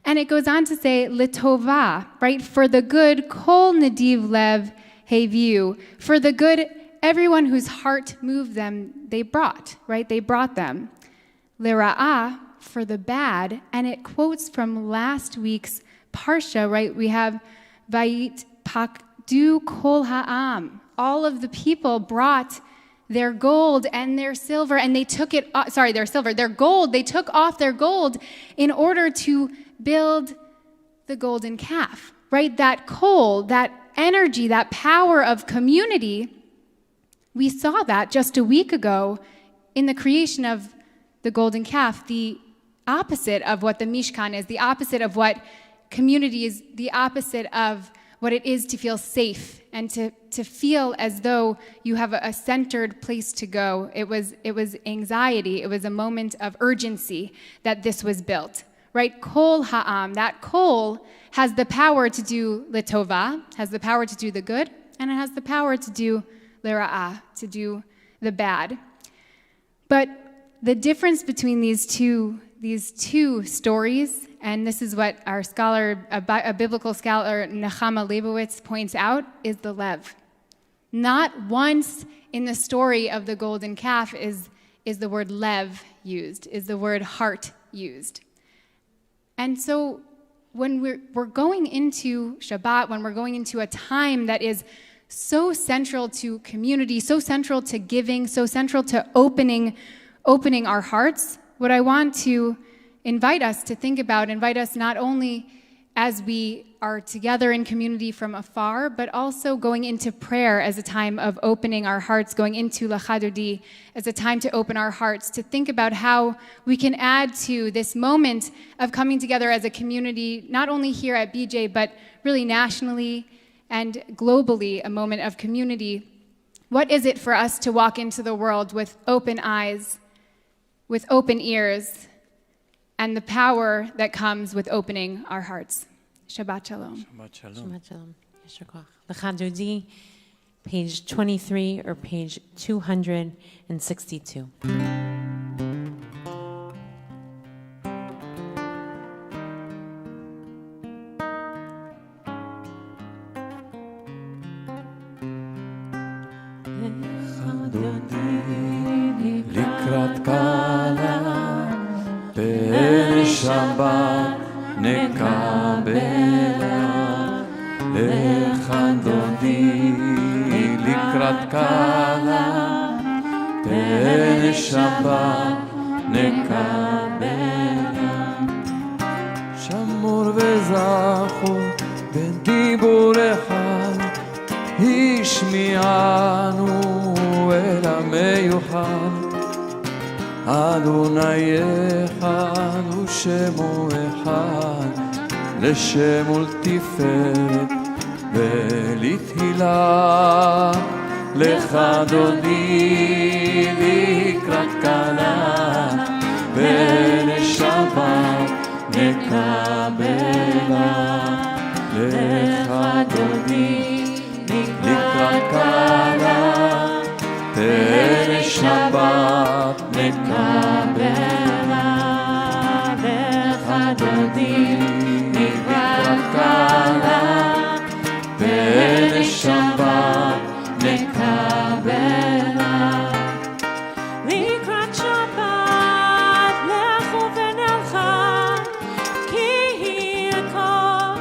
Speaker 2: And it goes on to say, Litova, right? For the good, kol nadiv lev heviu. For the good, everyone whose heart moved them, they brought, right? They brought them. Lira'ah, for the bad. And it quotes from last week's Parsha, right? We have Vayit pakdu kol ha'am. All of the people brought their gold and their silver, and they took it, their gold, they took off their gold in order to build the golden calf, right? That kol, that energy, that power of community, we saw that just a week ago in the creation of the golden calf, the opposite of what the Mishkan is, the opposite of what community is, the opposite of what it is to feel safe and to feel as though you have a centered place to go. It was anxiety. It was a moment of urgency that this was built, right? Kol ha'am, that kol has the power to do litova, has the power to do the good, and it has the power to do lira'ah, to do the bad. But the difference between these two stories, and this is what our scholar, a biblical scholar, Nechama Leibowitz, points out, is the lev. Not once in the story of the golden calf is the word lev used, is the word heart used. And so when we're going into Shabbat, when we're going into a time that is so central to community, so central to giving, so central to opening our hearts. What I want to invite us to think about, invite us not only as we are together in community from afar, but also going into prayer as a time of opening our hearts, going into L'Chadodi as a time to open our hearts, to think about how we can add to this moment of coming together as a community, not only here at BJ, but really nationally and globally, a moment of community. What is it for us to walk into the world with open eyes, with open ears, and the power that comes with opening our hearts? Shabbat Shalom.
Speaker 7: Shabbat Shalom.
Speaker 4: Shabbat Shalom. Yesher koach. L'Chadodi, page 23 or page 262.
Speaker 7: לקראת קלה בשבת נקבלה לך דודי לקראת קלה בשבת נקבלה שמור וזכור בדיבור אחד השמיענו אל המיוחד אדוני אחד ושמו אחד לשם ולתפארת ולתהילה לך דודי לקראת קלה ולשבת נקבלה לך דודי לקראת קלה ולשבת נקבלה לך דודי לקראת קלה ולשבת נקבלה
Speaker 4: לקראת שבת לכו ונלכה כי היא כל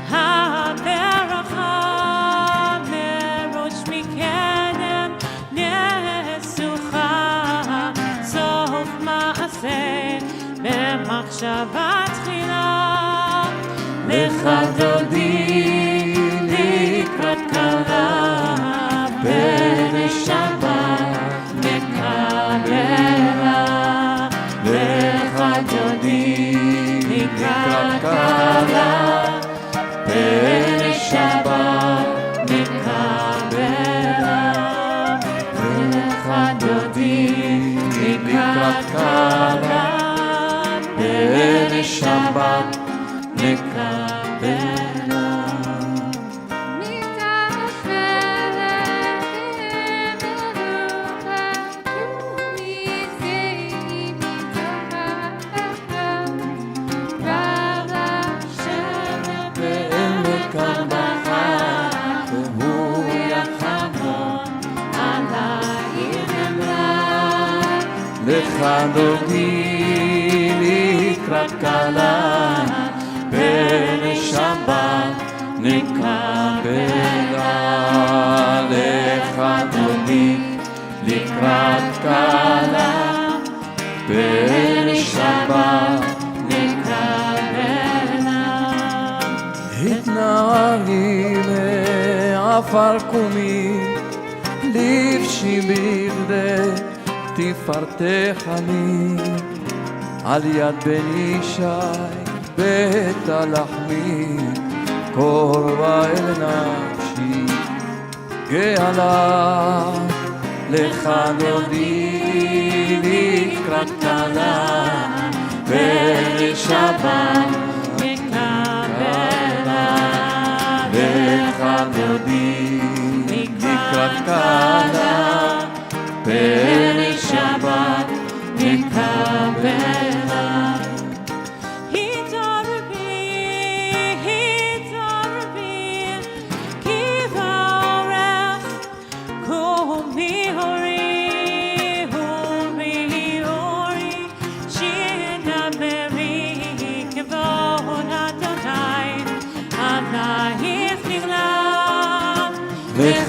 Speaker 4: הברכה מראש מקדם נסוכה סוף מעשה במחשבה תחילה
Speaker 7: לך דודי לקראת קלה ולשבת נקבלה לך דודי לקראת קלה ולשבת נקבלה לך דודי לקראת קלה ולשבת נקבלה לך דודי לקראת קלה ולשבת נקבלה לך דודי לקראת קלה ולשבת נקבלה התנערי מעפר קומי לבשי בכדי תפארתך אני על יד בן ישי בית הלחמי קורבה אל נפשי גאלה לך דודי לקראת קלה ולשבת נקבלה לך דודי לקראת קלה ולשבת נקבלה
Speaker 4: התערבי כי באורך קומי הורי אורי שדברי כבוד אדוני עלייך נגלה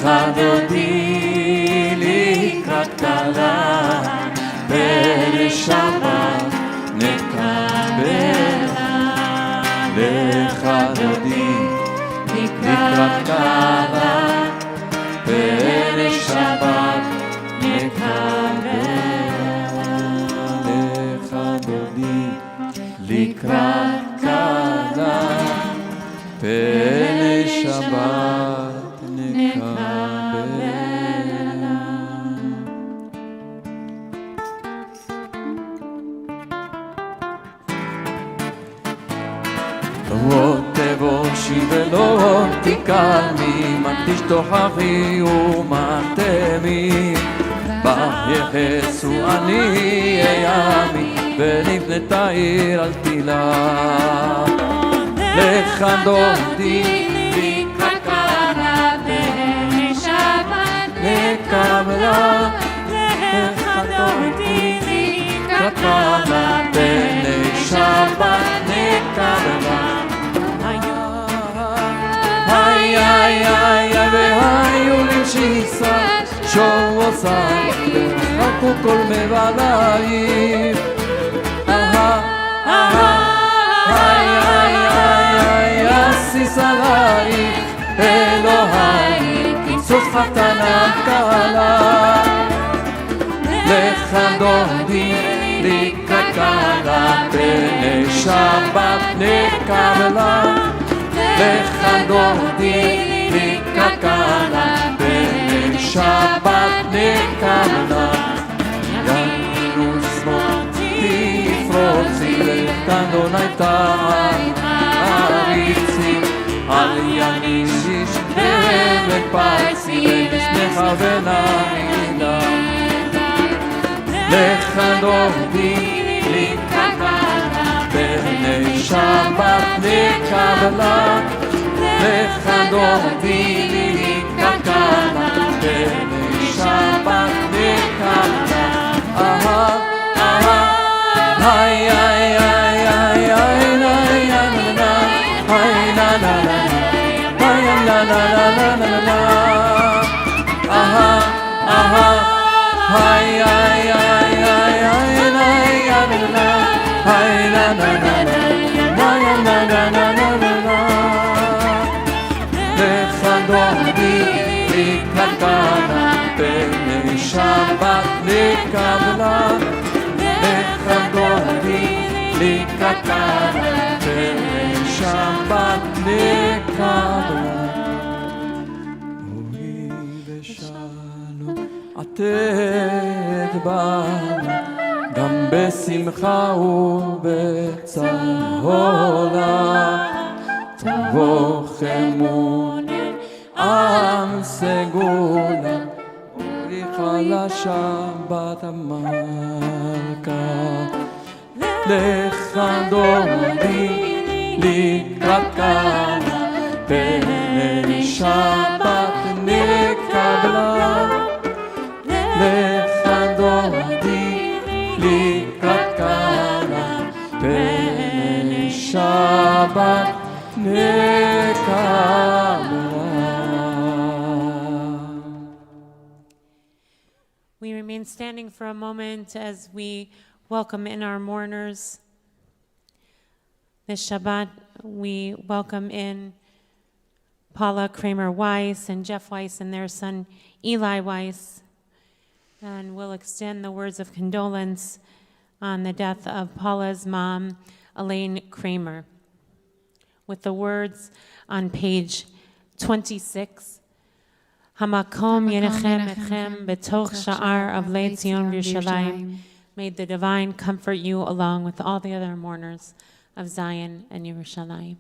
Speaker 7: לך דודי לקראת כלה, ולשבת נקבלה. לך דודי לקראת כלה, ולשבת נקבלה. לך דודי לקראת כלה, ולשבת נקבלה. לא תבושי ולא תקלמי, מה תשתוכחי ומה תמי, ביחסו אני איימי, ונבנית העיר על תילה. לך דודי לקראת כלה, ולשבת נקבלה. לך דודי לקראת כלה, ולשבת נקבלה. היי היי היי והיו למשיסה שעושה וחכו כל מבלעים. היי היי היי אסיס עלייך אלוהי כיסוס חתנה קלה. לך דודי לקראת כלה, ולשבת נקבלה. לך דודי לקראת כלה, ולשבת נקבלה. ינוס מותי תפרוצי, לתנדוני תעל עריצי, על ינישיש ופרצי, ונשמחה ונעילה. לך דודי לקראת כלה, ולשבת נקבלה. לך דודי לקראת כלה, ולשבת נקבלה. היי היי היי היי היי היי היי לה לה לה, היי לה לה לה לה לה. היי היי היי היי היי היי לה לה לה לה. לך דודי לקראת כלה, ולשבת נקבלה. לך דודי לקראת כלה, ולשבת נקבלה. אוהי ושלום עתיד בנו, גם בשמחה ובצהולה. תבוא חמוני עם סגולה, הוליכה לשבת המלכה. לך דודי לקראת כלה, ולשבת נקבלה. לך דודי לקראת כלה, ולשבת
Speaker 4: We remain standing for a moment as we welcome in our mourners. This Shabbat, we welcome in Paula Kramer Weiss and Jeff Weiss and their son Eli Weiss. And we'll extend the words of condolence on the death of Paula's mom, Elaine Kramer, with the words on page 26. Hamakom yenechem etchem betoch sha'ar of Leitzion Yerushalayim. May the divine comfort you along with all the other mourners of Zion and Yerushalayim.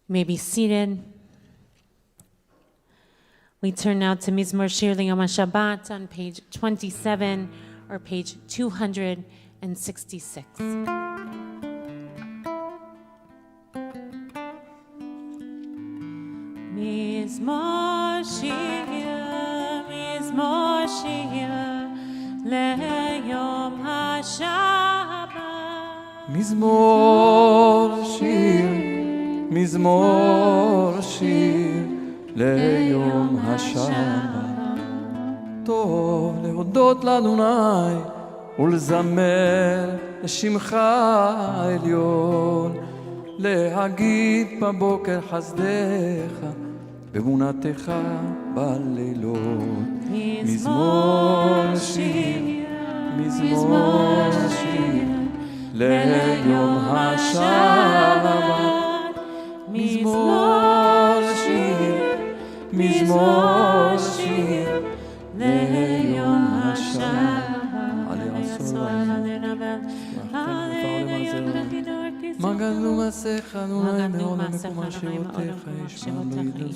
Speaker 4: You may be seated. We turn now to Mizmor Shir L'Yom HaShabbat on page 27 or page 266. Mizmor Shir L'Yom HaShabbat.
Speaker 7: מזמור שיר ליום השבת. טוב להודות לאדוני ולזמר לשמך העליון, להגיד בבוקר חסדיך באמונתך בלילות. מזמור שיר, מזמור שיר ליום השבת. מזמור שיר, מזמור שיר ליום השבת. מה גדלו מעשיך אדוני מאוד למקום אשרותיך ישמע לא ידעו.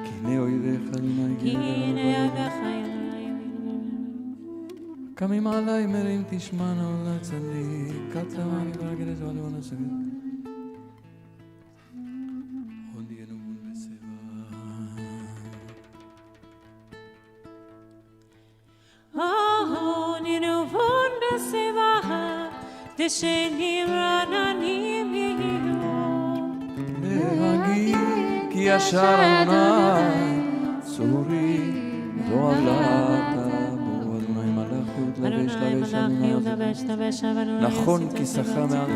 Speaker 7: כי הנה אויביך אדוני קמים עלי מרים תשמענה עולה צדיק קצה ואני ברגל את ועלו נסגד עוד ינון בשיבה.
Speaker 4: Oh, ninu vonda sevaha, deshenirananim yihu.
Speaker 7: להגיד כי ישר אדוני צורי לא עלת בו אדוני מלך יתלבש לבש אדוני נכון כיסחה מעט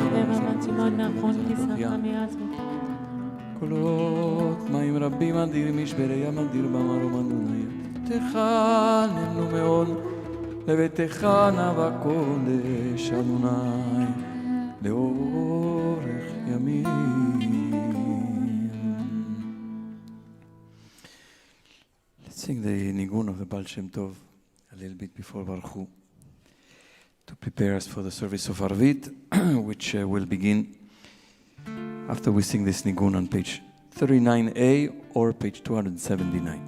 Speaker 7: קולות מים רבים אדיר משברי ים אדיר במרום אדוני תחננו מאוד לביתך נא בקודש אדוני לאורך ימים. Let's sing the nigun of the Baal Shem Tov a little bit before Baruch to prepare us for the service of Arvit, which will begin after we sing this nigun on page 39a or page 279.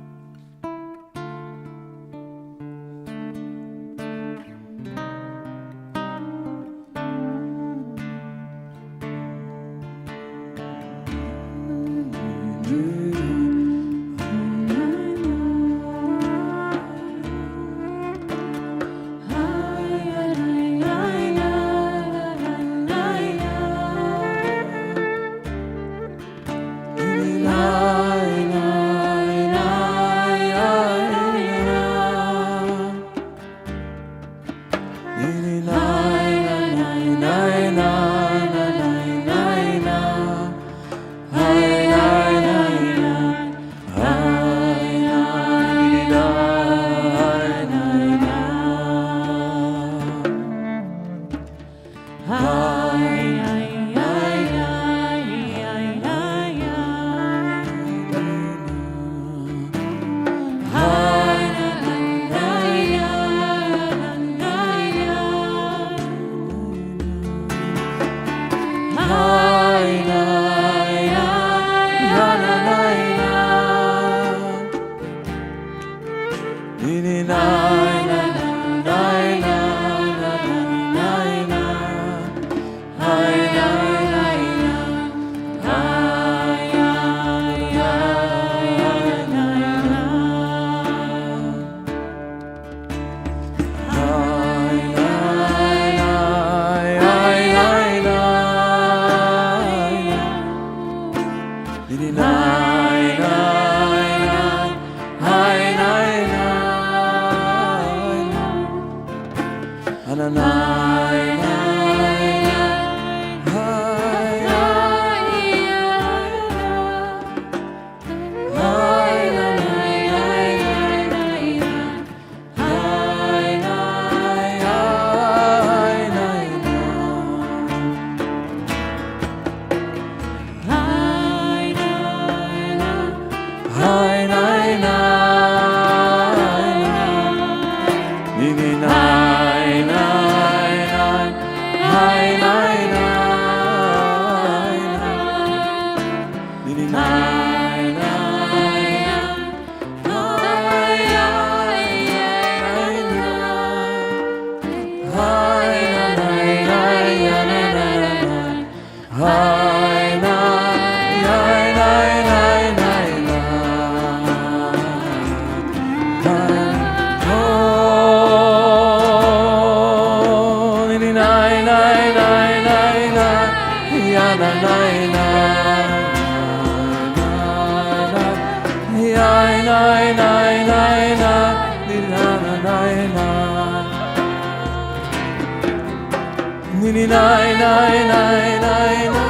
Speaker 7: Nini nai nai nai nai nai.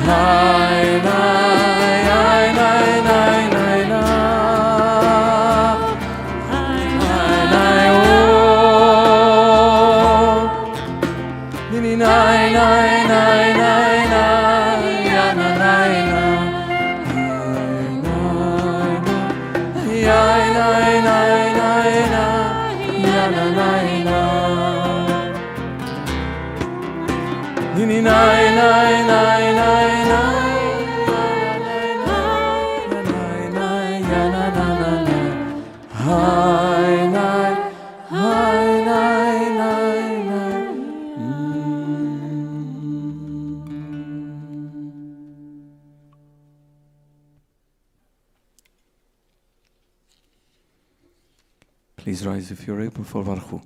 Speaker 7: Nai nai nai nai nai nai nai nai oh. Nini nai nai nai nai nai ya na nai nai ya nai nai nai ya na nai Nini nai nai nai nai Please rise if you're able for Varchu.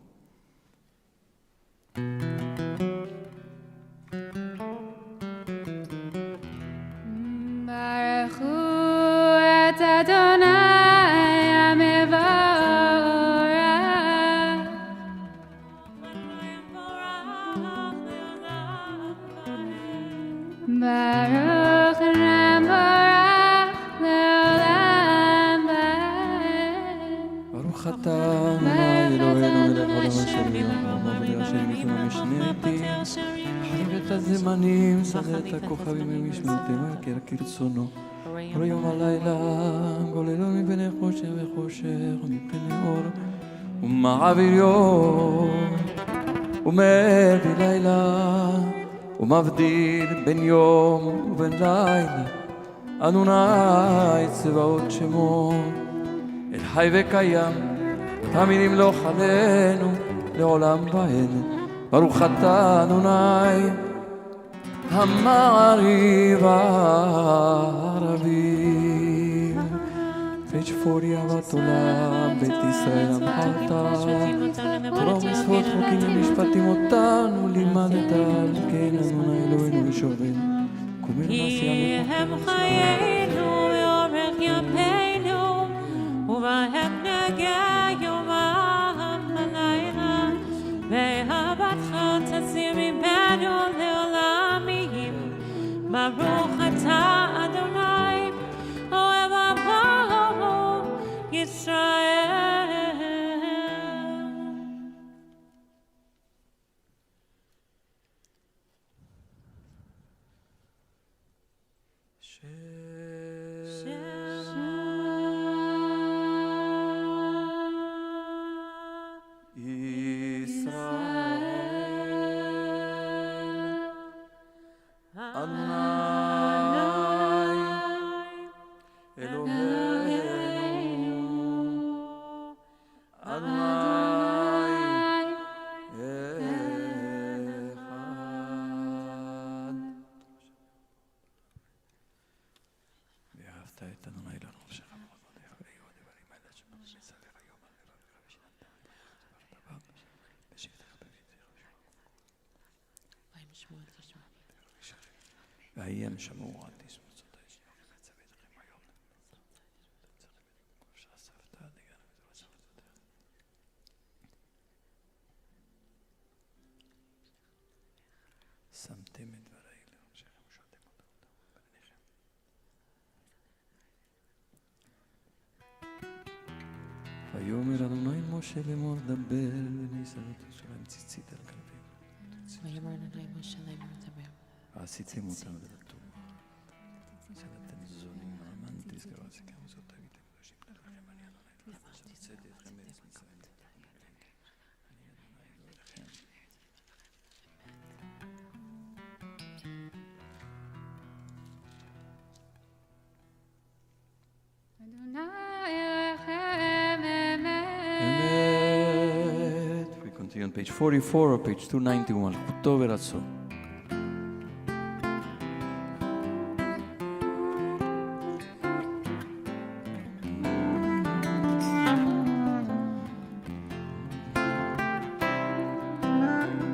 Speaker 7: הזמנים, שדה את הכוכבים ומשמעותם על קר כרצונו. יום הלילה, גוללו מפני חושך וחושך, מפני אור, ומעביר יום, ומביא לילה, ומבדיל בין יום ובין לילה. אדוני צבאות שמו, אל חי וקיים, תמיד ימלוך עלינו, לעולם ועד. ברוך אתה אדוני המעריב הרבים. פייג' 40 אהבת עולם, בית ישראל עמך. תורה ומצוות חוקים ומשפטים אותנו לימדת, על כן אדוני אלוהינו ושורנו.
Speaker 4: כי הם חיינו ואורך ימינו, ובהם נגיע יומם הלילה. ואהבתך תסיר ממנו לעולמים. ברוך אתה אדוני אוהב עמו ישראל.
Speaker 7: והאיים שמעו עד תשמעו סטיישי שמתם את דברי לראשיכם ושאלתם אותם בניכם. ויאמר אדוני משה לאמור דבר בני ישראל תשלם ציצית על כלבים.
Speaker 4: ויאמר אדוני משה לאמור דבר.
Speaker 7: עשיתם אותם לדתו. שאתם זונים נאמן תזכרו עשיכם זאת תגיתם קדושים לכם אני אדוני שצאתי אתכם מארץ מצרים. אני אדוני אלוהיכם. אמת. We continue on page 44 or page 291. זכותו ורצון.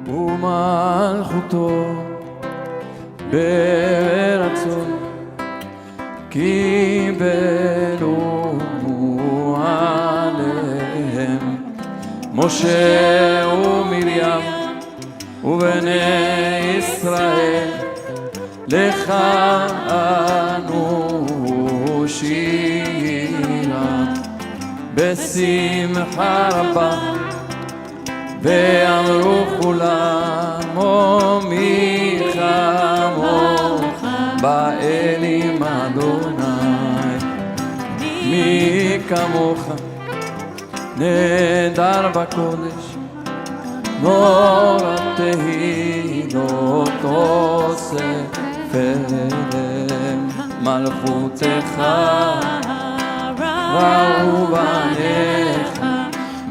Speaker 7: ומלכותו ברצון קיבלו עליהם משה ומרים ובני ישראל לך אנו שירה בשמחה רבה ואמרו כולם מי כמוך באלים אדוני מי כמוך נהדר בקודש נורא תהילתו ספרם מלכותך ראו בניך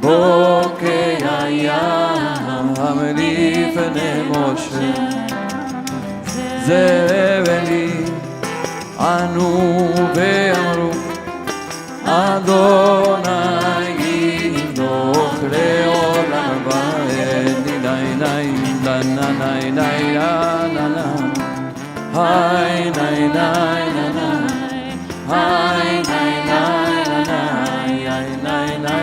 Speaker 7: בוקי הים לפני משה זבלי ענו ואמרו אדוני ימלוך לעולם ועד די די לנה די די לנה היי די די לנה היי די די לנה היי די די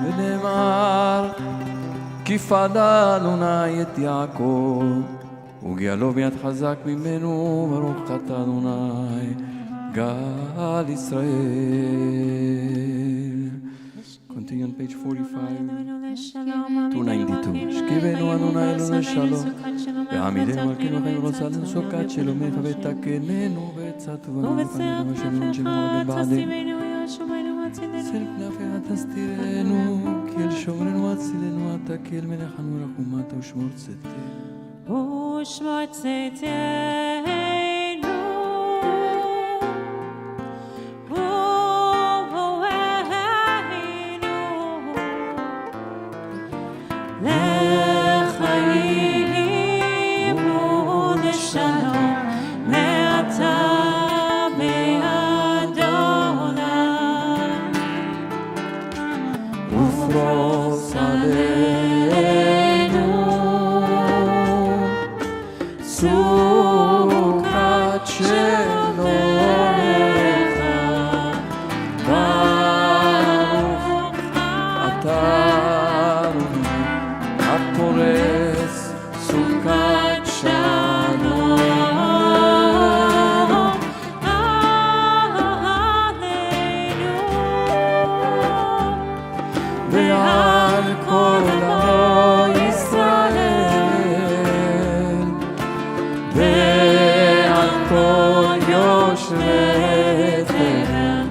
Speaker 7: ונאמר כי פדה אדוני את יעקב וגאלו ביד חזק ממנו ברוך אתה אדוני גאל ישראל. Continue on page 45 292 שכיבנו אדוני אלוהינו לשלום ועמידנו מלכנו חיים רוצה לנסוקת שלומך ותקננו ועצת ובנו ושמנו שמנו בעדינו צל כנפיה תסתירנו כי אל שומרנו הצילנו אתה כי אל מלכנו רחומתה ושמור צאתנו
Speaker 4: ושמור צאתנו לחיים ולשלום מעתה ועד עולם
Speaker 7: ופרוס עלינו סוכת שלומך ברוך אתה הפורס סוכת שלום ועל כל עמו ישראל ועל כל יושבי תרם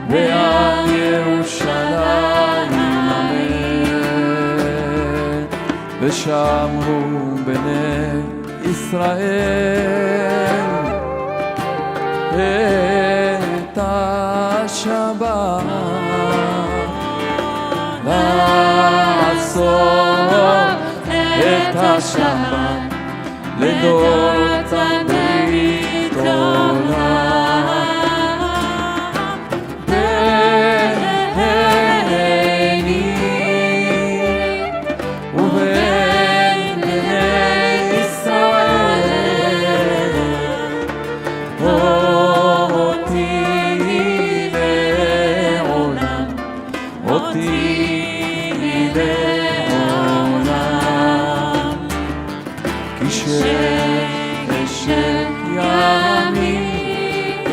Speaker 7: ועל ירושלים אמן ושמרו בני ישראל את השבת לעשות את השבת לדורות הברית עולם ביני ובין בני ישראל אותי לעולם אותי לעולם כי שמש ימים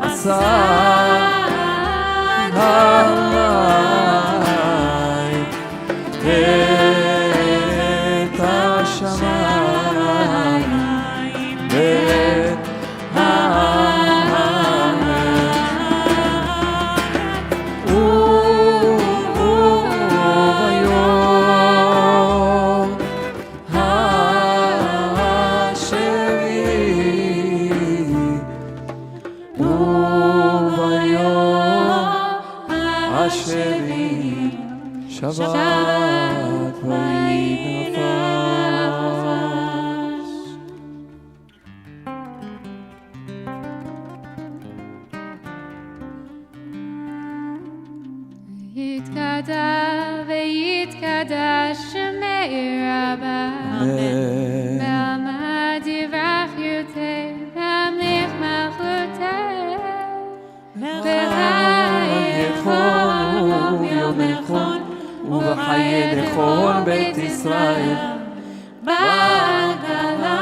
Speaker 7: עשה עלי את השמיים ואת Shabbat vayinafas.
Speaker 2: Yitkada veyitkada shemei Rabbi Melmad yivrach yurtei
Speaker 7: חיי לכל בית ישראל,
Speaker 4: בעגלה,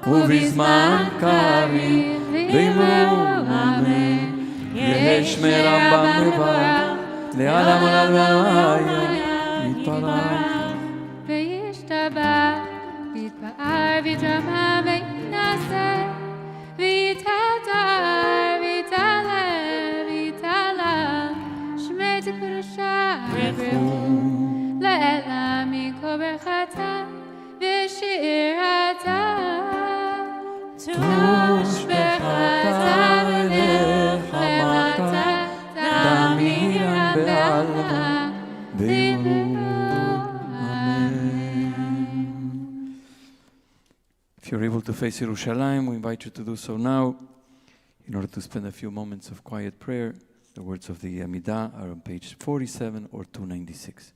Speaker 7: ובזמן קריב ואמרו אמן. יש מרמב"ם מברך, לעולם עולם ועולם יתברך.
Speaker 2: וישתבח, ויתפאר, ויתרומם, וינשא, ויתהדר, ויתעלה, ויתעלה, שמי תקדושה ברכו, לאלה מכל ברכתה, ושירתה, תושבחתה ונחמתה, תמירה בעלמה, ואמרו
Speaker 7: If you're able to face Yerushalayim, we invite you to do so now in order to spend a few moments of quiet prayer. The words of the Amidah are on page 47 or 296.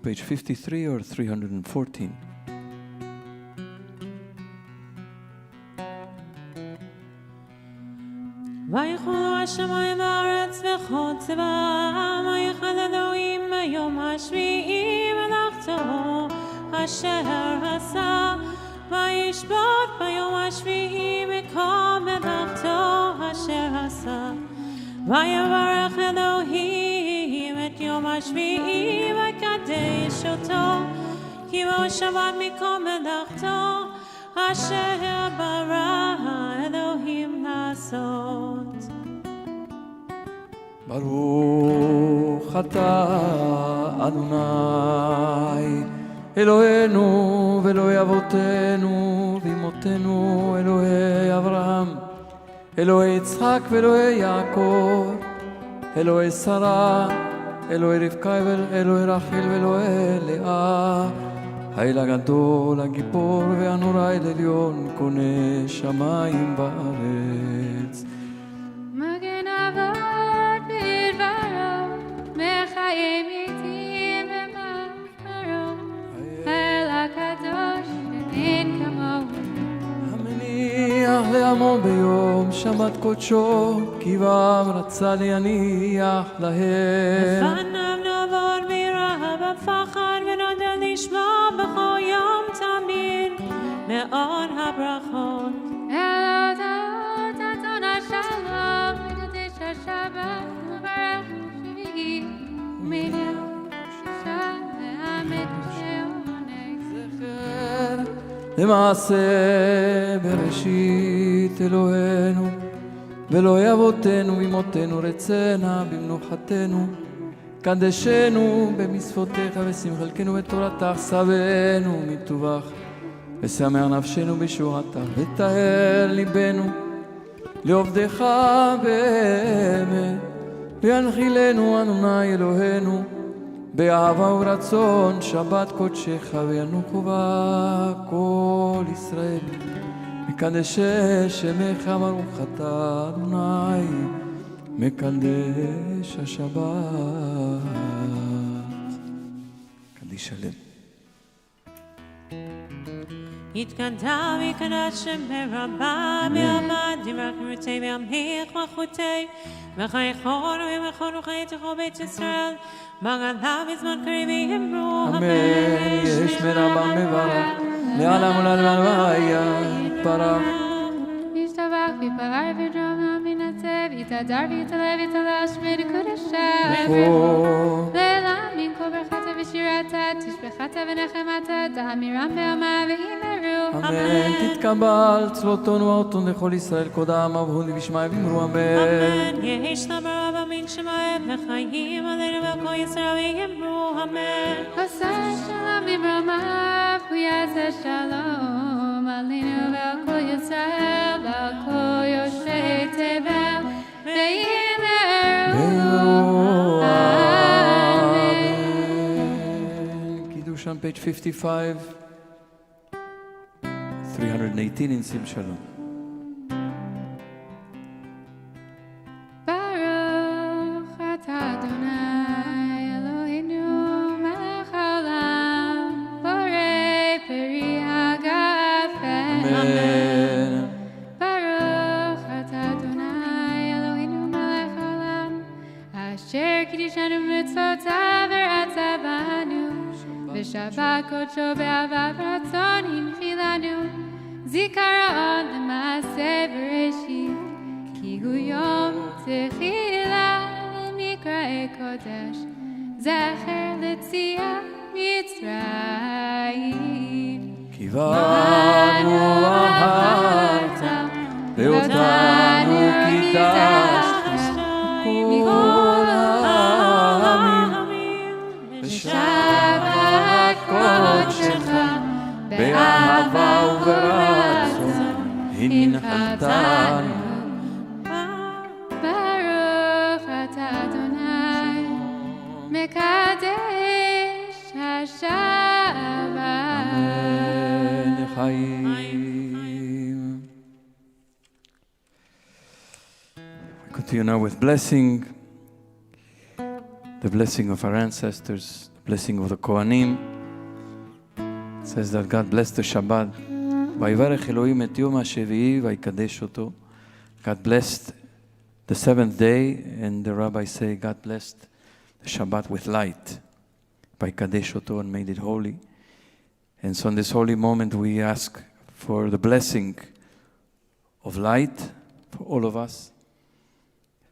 Speaker 7: page 53 or 314?
Speaker 4: ויחולו השמיים והארץ וכל צבאם, ויחל אלוהים ביום השביעי מלאכתו אשר עשה, וישבות ביום השביעי מכל מלאכתו אשר עשה. ויברך אלוהים את יום השביעי ויקדש אותו, כי בו שבת מכל מלאכתו אשר ברא אלוהים לעשות.
Speaker 7: ברוך אתה אדוני אלוהינו ואלוהי אבותינו ואמותינו, אלוהי אברהם, אלוהי יצחק ואלוהי יעקב, אלוהי שרה, אלוהי רבקה ואלוהי רחל ואלוהי לאה, האל הגדול, הגיבור והנורא, אל עליון, קונה שמיים בארץ.
Speaker 2: מגן אבות בדברו, מחיים איתים במחברו, האל הקדוש אין כמוהו.
Speaker 7: המניח לעמו ביום שבת קודשו, כי בם רצה להניח להם.
Speaker 4: לפניו נעבור מרעב ופחד ונודע לשמוע בכל יום תמיד מאור הברכות.
Speaker 2: אלוהות אתון השלום, מקדש השבת וברך שביעי, ומניח שישה ועמד שעונק.
Speaker 7: זכר למעשה בראשית אלוהינו ואלוהי אבותינו ואמותינו, רצנה במנוחתנו, קדשנו במצוותיך ושים חלקנו בתורתך, שבנו מטובך ושמח נפשנו בשורתך, וטהר ליבנו לעובדך באמת, וינחילנו אדוני אלוהינו באהבה ורצון שבת קודשך, וינוחו בה כל ישראל, מקדש שמך ברוך אתה אדוני מקדש השבת. קדיש הלב.
Speaker 4: יתגדל ויקדש שם ברבה בעמד דברך מרצי וימליך מלכותי, וחייכון ומכון וחייתך בית ישראל, בגדה בזמן קריב יאמרו
Speaker 7: אמן. יש מרבה מברך לעולם ולעולם והיה יתברך.
Speaker 2: ישתבח ויפאר ודרום מנצב, יתהדר ויתעלה ויתעלש מקודשך.
Speaker 7: נכון.
Speaker 2: לעילמים כל ברכתה ושירתה, תשבחתה ונחמתה, תאמירם בעמה ואימרו.
Speaker 7: אמן. תתקבל צלותון ואותון לכל ישראל, קודם אבהו ובשמי ואמרו אמן.
Speaker 4: אמן. יש נברא במין שמיים לחיים עלינו ועל כל ישראל ויאמרו אמן.
Speaker 2: עשה שלום במרומיו, הוא יעשה שלום עלינו ועל כל ישראל ועל כל יושבי תבל ואימרו אמן.
Speaker 7: קידוש on page 55, 318 in sim shalom.
Speaker 2: ברוך אתה אדוני אלוהינו מלך העולם, בורא פרי הגפן.
Speaker 7: אמן.
Speaker 2: ברוך אתה אדוני אלוהינו מלך העולם, אשר קידשנו במצוותיו ורצה בנו, ושבת קודשו באהבה ורצון הנחילנו, זיכרון למעשה בראשית, כי הוא יום תחילה למקראי קודש, זכר לצייה מצרים.
Speaker 7: כי בנו אהבת ואותנו קידשת כל העמים, ושבת קודשך באהבה וברצון הנחלתנו.
Speaker 2: ברוך אתה אדוני מקדש השבת.
Speaker 7: לחיים. We continue now with blessing, the blessing of our ancestors, the blessing of the Kohanim. It says that God blessed the Shabbat. ויברך אלוהים את יום השביעי ויקדש אותו. God blessed the seventh day, and the rabbis say God blessed the Shabbat with light. ויקדש אותו, and made it holy. And so in this holy moment we ask for the blessing of light for all of us.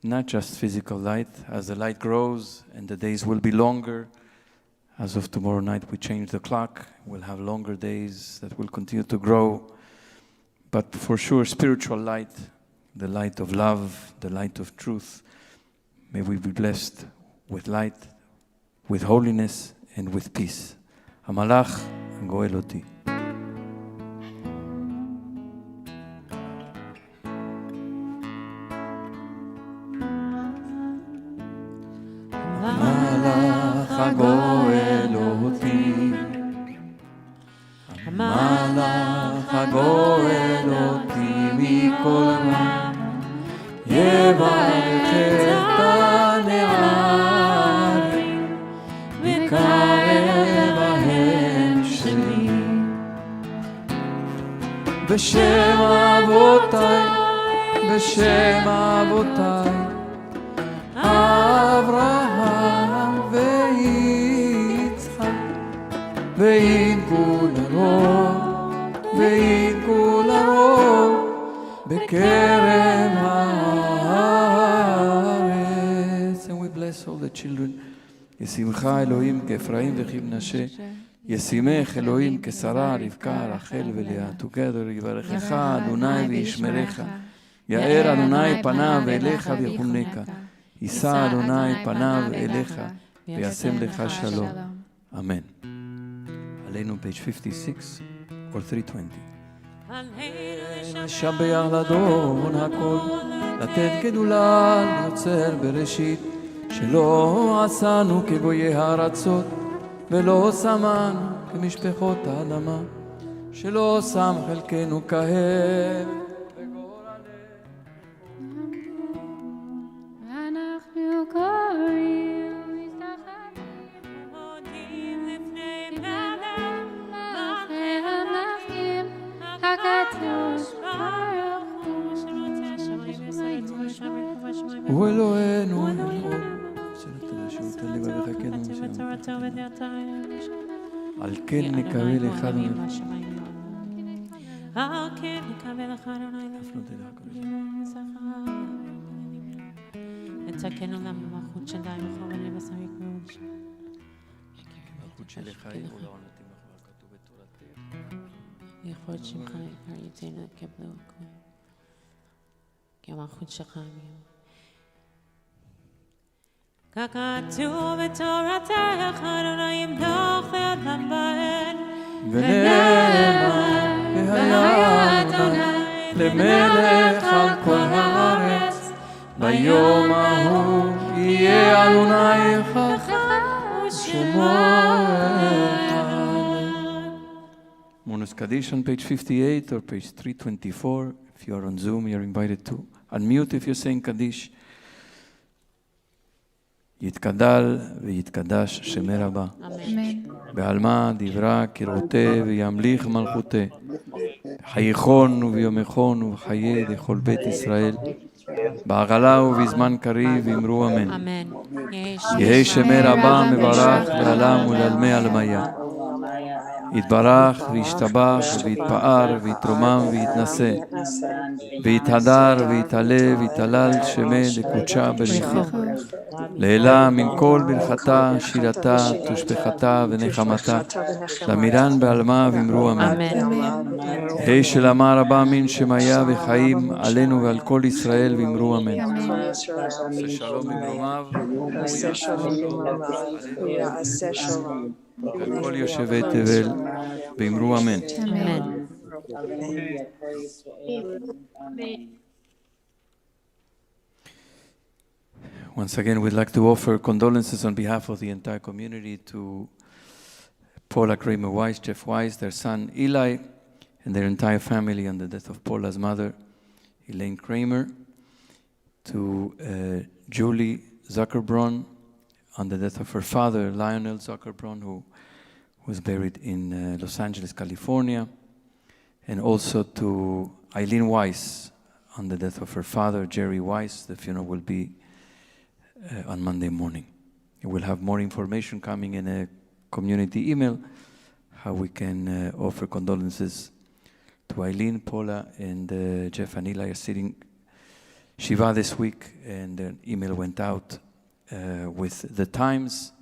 Speaker 7: Not just physical light. As the light grows and the days will be longer, as of tomorrow night we change the clock, we'll have longer days that will continue to grow. But for sure, spiritual light, the light of love, the light of truth, may we be blessed with light, with holiness, and with peace. Hamalach goel oti. הגואל אותי, המלאך הגואל אותי מכל רע, יברך את הנערים, וקרב ההם שלי. בשם אבותיי, בשם אבותיי, אברהם ויצחק, וינקו לרוב בקרב הארץ. And we bless all the children. ישימך אלוהים כאפרים וכמנשה, ישימך אלוהים כשרה, רבקה, רחל ולאה. Together יברכך אדוני וישמרך, יאר אדוני פניו אליך ויחונקה, יישא אדוני פניו אליך וישם לך שלום. אמן. עלינו page 56 or 320. לשבח לאדון הכל, לתת גדולה ליוצר בראשית, שלא עשנו כגויי הארצות, ולא שמנו כמשפחות האדמה, שלא שם חלקנו כהב. הוא אלוהינו על כן נקבל אחד
Speaker 4: נתקן עולם במלכות של די מכוון לבשר יקרוש
Speaker 7: מלכות שלך היא עולה עונתים אחר כתוב בתורתך
Speaker 4: לכבוד שמך יקר יתנו קבלו הכהן כי המלכות שלך ככתוב בתורתך אדוני ימלוך לעולם בהן
Speaker 7: ונאמר והיה אדוני למלך על כל הארץ ביום ההוא יהיה אדוני חכם ושמו אחד. Monus Kaddish on page 58 or page 324. If you are on Zoom, you're invited to unmute if you're saying Kaddish. יתקדל ויתקדש שמי רבה.
Speaker 2: אמן.
Speaker 7: בעלמא דברה כרעותי וימליך מלכותי. בחייכון וביומכון ובחיי לכל בית ישראל. בעגלה ובזמן קריב אמרו אמן.
Speaker 4: אמן.
Speaker 7: יהי שמי רבה מברך לעלם ולעלמי עלמיה. יתברך וישתבח ויתפאר ויתרומם ויתנשא. ויתהדר ויתעלה ויתהלל שמי לקודשה בריחו. לעילה מן כל ברכתה, שירתה, תושבחתה ונחמתה. למירן בעלמה ואמרו אמן. היי שלמה רבה מן שמיה וחיים עלינו ועל כל ישראל ואמרו אמן. עשה שלום במרומיו ויעשה שלום ועל כל יושבי תבל ואמרו אמן.
Speaker 4: אמן.
Speaker 7: Once again, we'd like to offer condolences on behalf of the entire community to Paula Kramer Weiss, Jeff Weiss, their son Eli, and their entire family on the death of Paula's mother, Elaine Kramer, to Julie Zuckerbrun, on the death of her father, Lionel Zuckerbrun, who was buried in Los Angeles, California, and also to Eileen Weiss on the death of her father, Jerry Weiss. The funeral will be on Monday morning. We'll have more information coming in a community email, how we can offer condolences to Eileen. Paula and Jeff and Eli are sitting Shiva this week, and an email went out with the times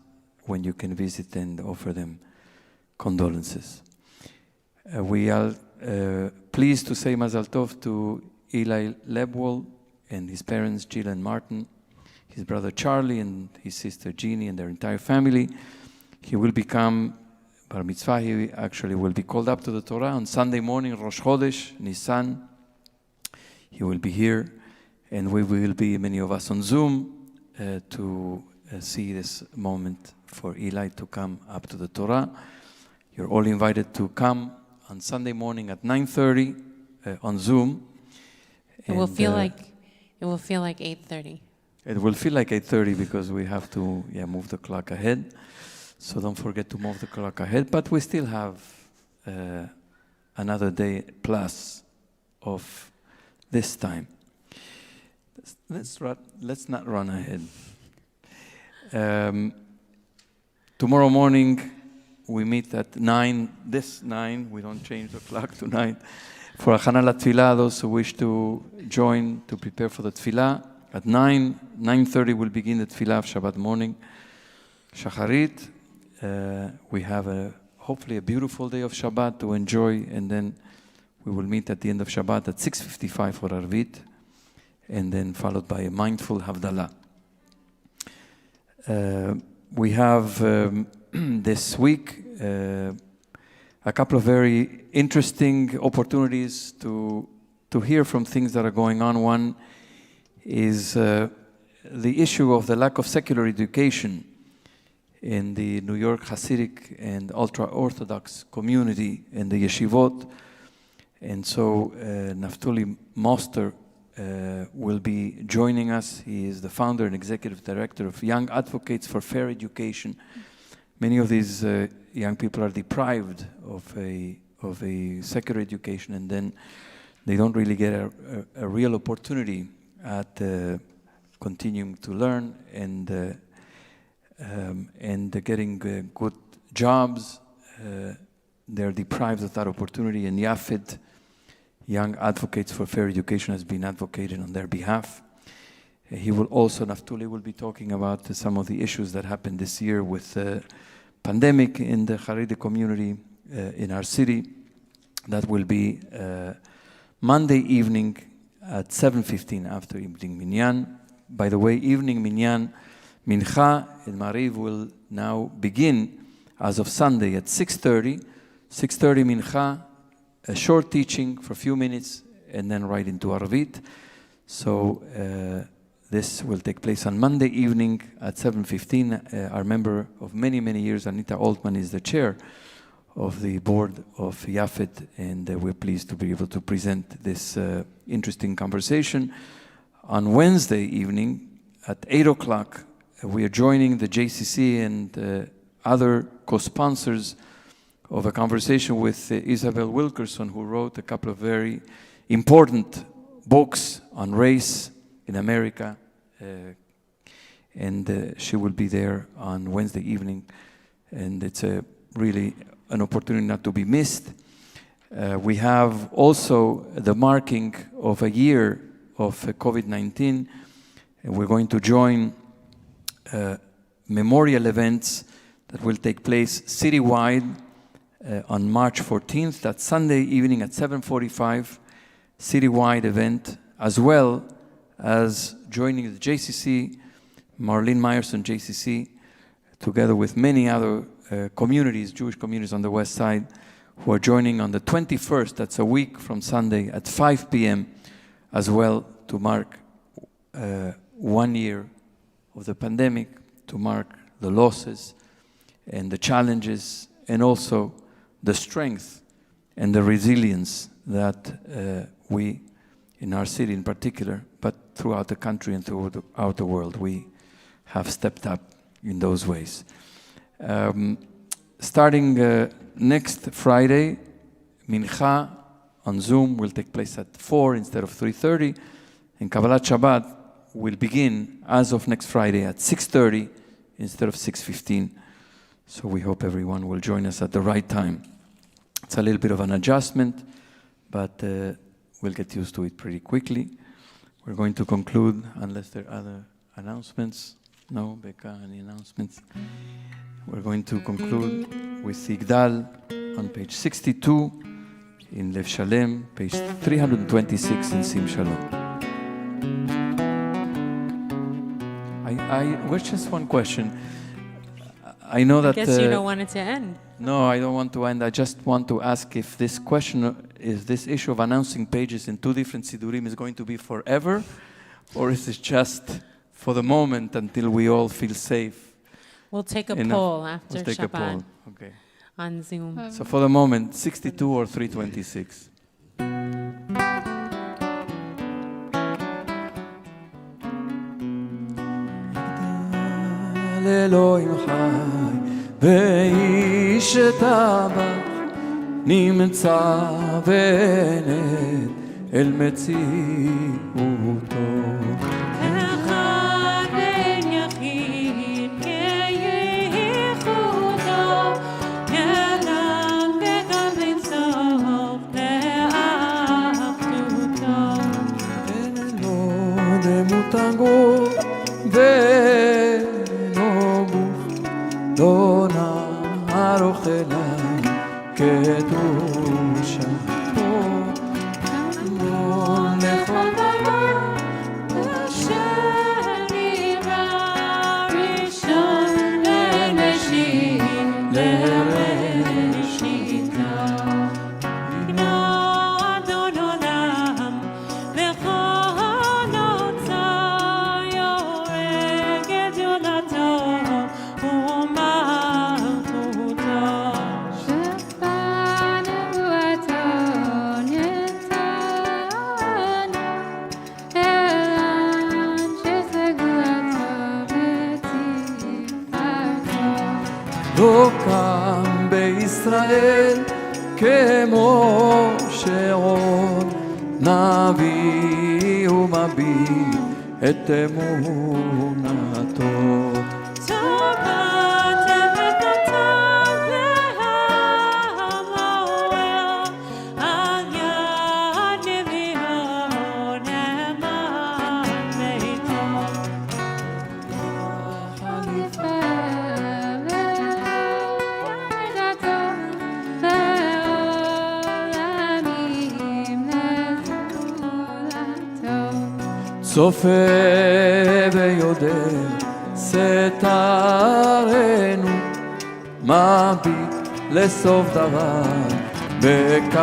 Speaker 7: when you can visit and offer them condolences. We are pleased to say Mazal Tov to Eli Lebwohl and his parents, Jill and Martin, his brother Charlie and his sister Jeannie and their entire family. He will become Bar Mitzvah. He actually will be called up to the Torah on Sunday morning, Rosh Chodesh, Nisan. He will be here, and we will be, many of us, on Zoom to see this moment for Eli to come up to the Torah. You're all invited to come on Sunday morning at 9:30 on Zoom.
Speaker 4: It will feel like 8:30.
Speaker 7: It will feel like 8:30 because we have to move the clock ahead. So don't forget to move the clock ahead. But we still have another day plus of this time. Let's not run ahead. Tomorrow morning we meet at 9. This 9. We don't change the clock to 9. For Hachana LaTfilah, those who wish to join to prepare for the Tfilah. At 9:30 we'll begin the Tfilah of Shabbat morning. Shacharit. We have hopefully a beautiful day of Shabbat to enjoy, and then we will meet at the end of Shabbat at 6:55 for Arvit, and then followed by a mindful Havdalah. We have this week a couple of very interesting opportunities to hear from things that are going on. One is the issue of the lack of secular education in the New York Hasidic and ultra-Orthodox community in the yeshivot. And so Naftali Moster will be joining us. He is the founder and executive director of Young Advocates for Fair Education. Many of these young people are deprived of a secular education, and then they don't really get a real opportunity at continuing to learn and getting good jobs. They're deprived of that opportunity, and Yafid, Young Advocates for Fair Education, has been advocated on their behalf. He will also, Naftuli will be talking about some of the issues that happened this year with the pandemic in the Haredi community in our city. That will be Monday evening at 7:15 after evening minyan. By the way, evening minyan, mincha and mariv will now begin as of Sunday at 6:30. 6:30 mincha, a short teaching for a few minutes, and then right into Arvit. So this will take place on Monday evening at 7:15. Our member of many, many years, Anita Altman, is the chair of the board of Yafet, and we're pleased to be able to present this interesting conversation. On Wednesday evening at 8 o'clock, we are joining the JCC and other co-sponsors of a conversation with Isabel Wilkerson, who wrote a couple of very important books on race in America, and she will be there on Wednesday evening, and it's really an opportunity not to be missed. We have also the marking of a year of COVID-19, and we're going to join memorial events that will take place citywide on March 14th. That's Sunday evening at 7:45, citywide event, as well as joining the JCC, Marlene Meyerson JCC, together with many other communities, Jewish communities on the west side, who are joining on the 21st, that's a week from Sunday, at 5 p.m. as well, to mark 1 year of the pandemic, to mark the losses and the challenges, and also the strength and the resilience that we, in our city in particular, but throughout the country and throughout the world, we have stepped up in those ways. Starting next Friday, Mincha on Zoom will take place at 4 instead of 3:30, and Kabbalat Shabbat will begin as of next Friday at 6:30 instead of 6:15. So we hope everyone will join us at the right time. It's a little bit of an adjustment, but we'll get used to it pretty quickly. We're going to conclude, unless there are other announcements. No, Becca, any announcements? We're going to conclude with Igdal on page 62 in Lev Shalem, page 326 in Sim Shalom. Where's just one question? I know that...
Speaker 4: I guess you don't want it to end.
Speaker 7: No, I don't want to end. I just want to ask if this question, is this issue of announcing pages in two different Sidurim is going to be forever, or is it just for the moment until we all feel safe?
Speaker 4: We'll take a
Speaker 7: enough?
Speaker 4: poll after
Speaker 7: We'll take
Speaker 4: Shabbat
Speaker 7: a poll. Okay.
Speaker 4: on Zoom.
Speaker 7: So for the moment, 62 or 326?
Speaker 6: אלוהים חי ואיש טבח נמצא בנט אל מציאותו
Speaker 4: אחד אין יחיד כייחודו ילד וגם אין סוף לאחדותו
Speaker 6: אין אלוה דמות הגוף לא נערוך אליי קדושתו לא לכל דבר
Speaker 4: אשר נברא ראשון לראשית לראשיתו יגנו אדון עולם וכל נוצר יורג את יולדתו
Speaker 6: לא קם בישראל כמו שרון נביא ומביט את אמונתו צופה ויודע סתרנו מביט לסוף דבר בקדמתו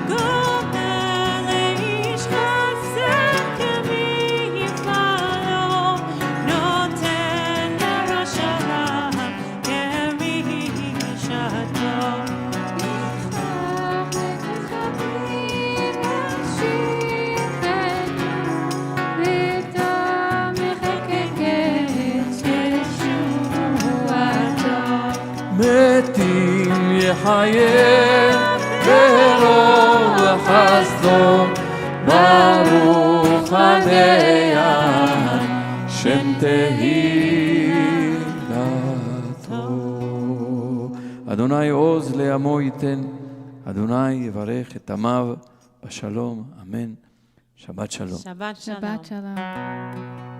Speaker 4: גומר לאיש חסד כמפעלו נותן לראש עליו כמשעתו
Speaker 6: מתים יחיה ברוב חסדו ברוך הדיין שם תהילתו אדוני עוז לעמו ייתן אדוני יברך את עמיו בשלום אמן שבת שלום
Speaker 4: שבת שלום.
Speaker 2: Shabbat Shalom.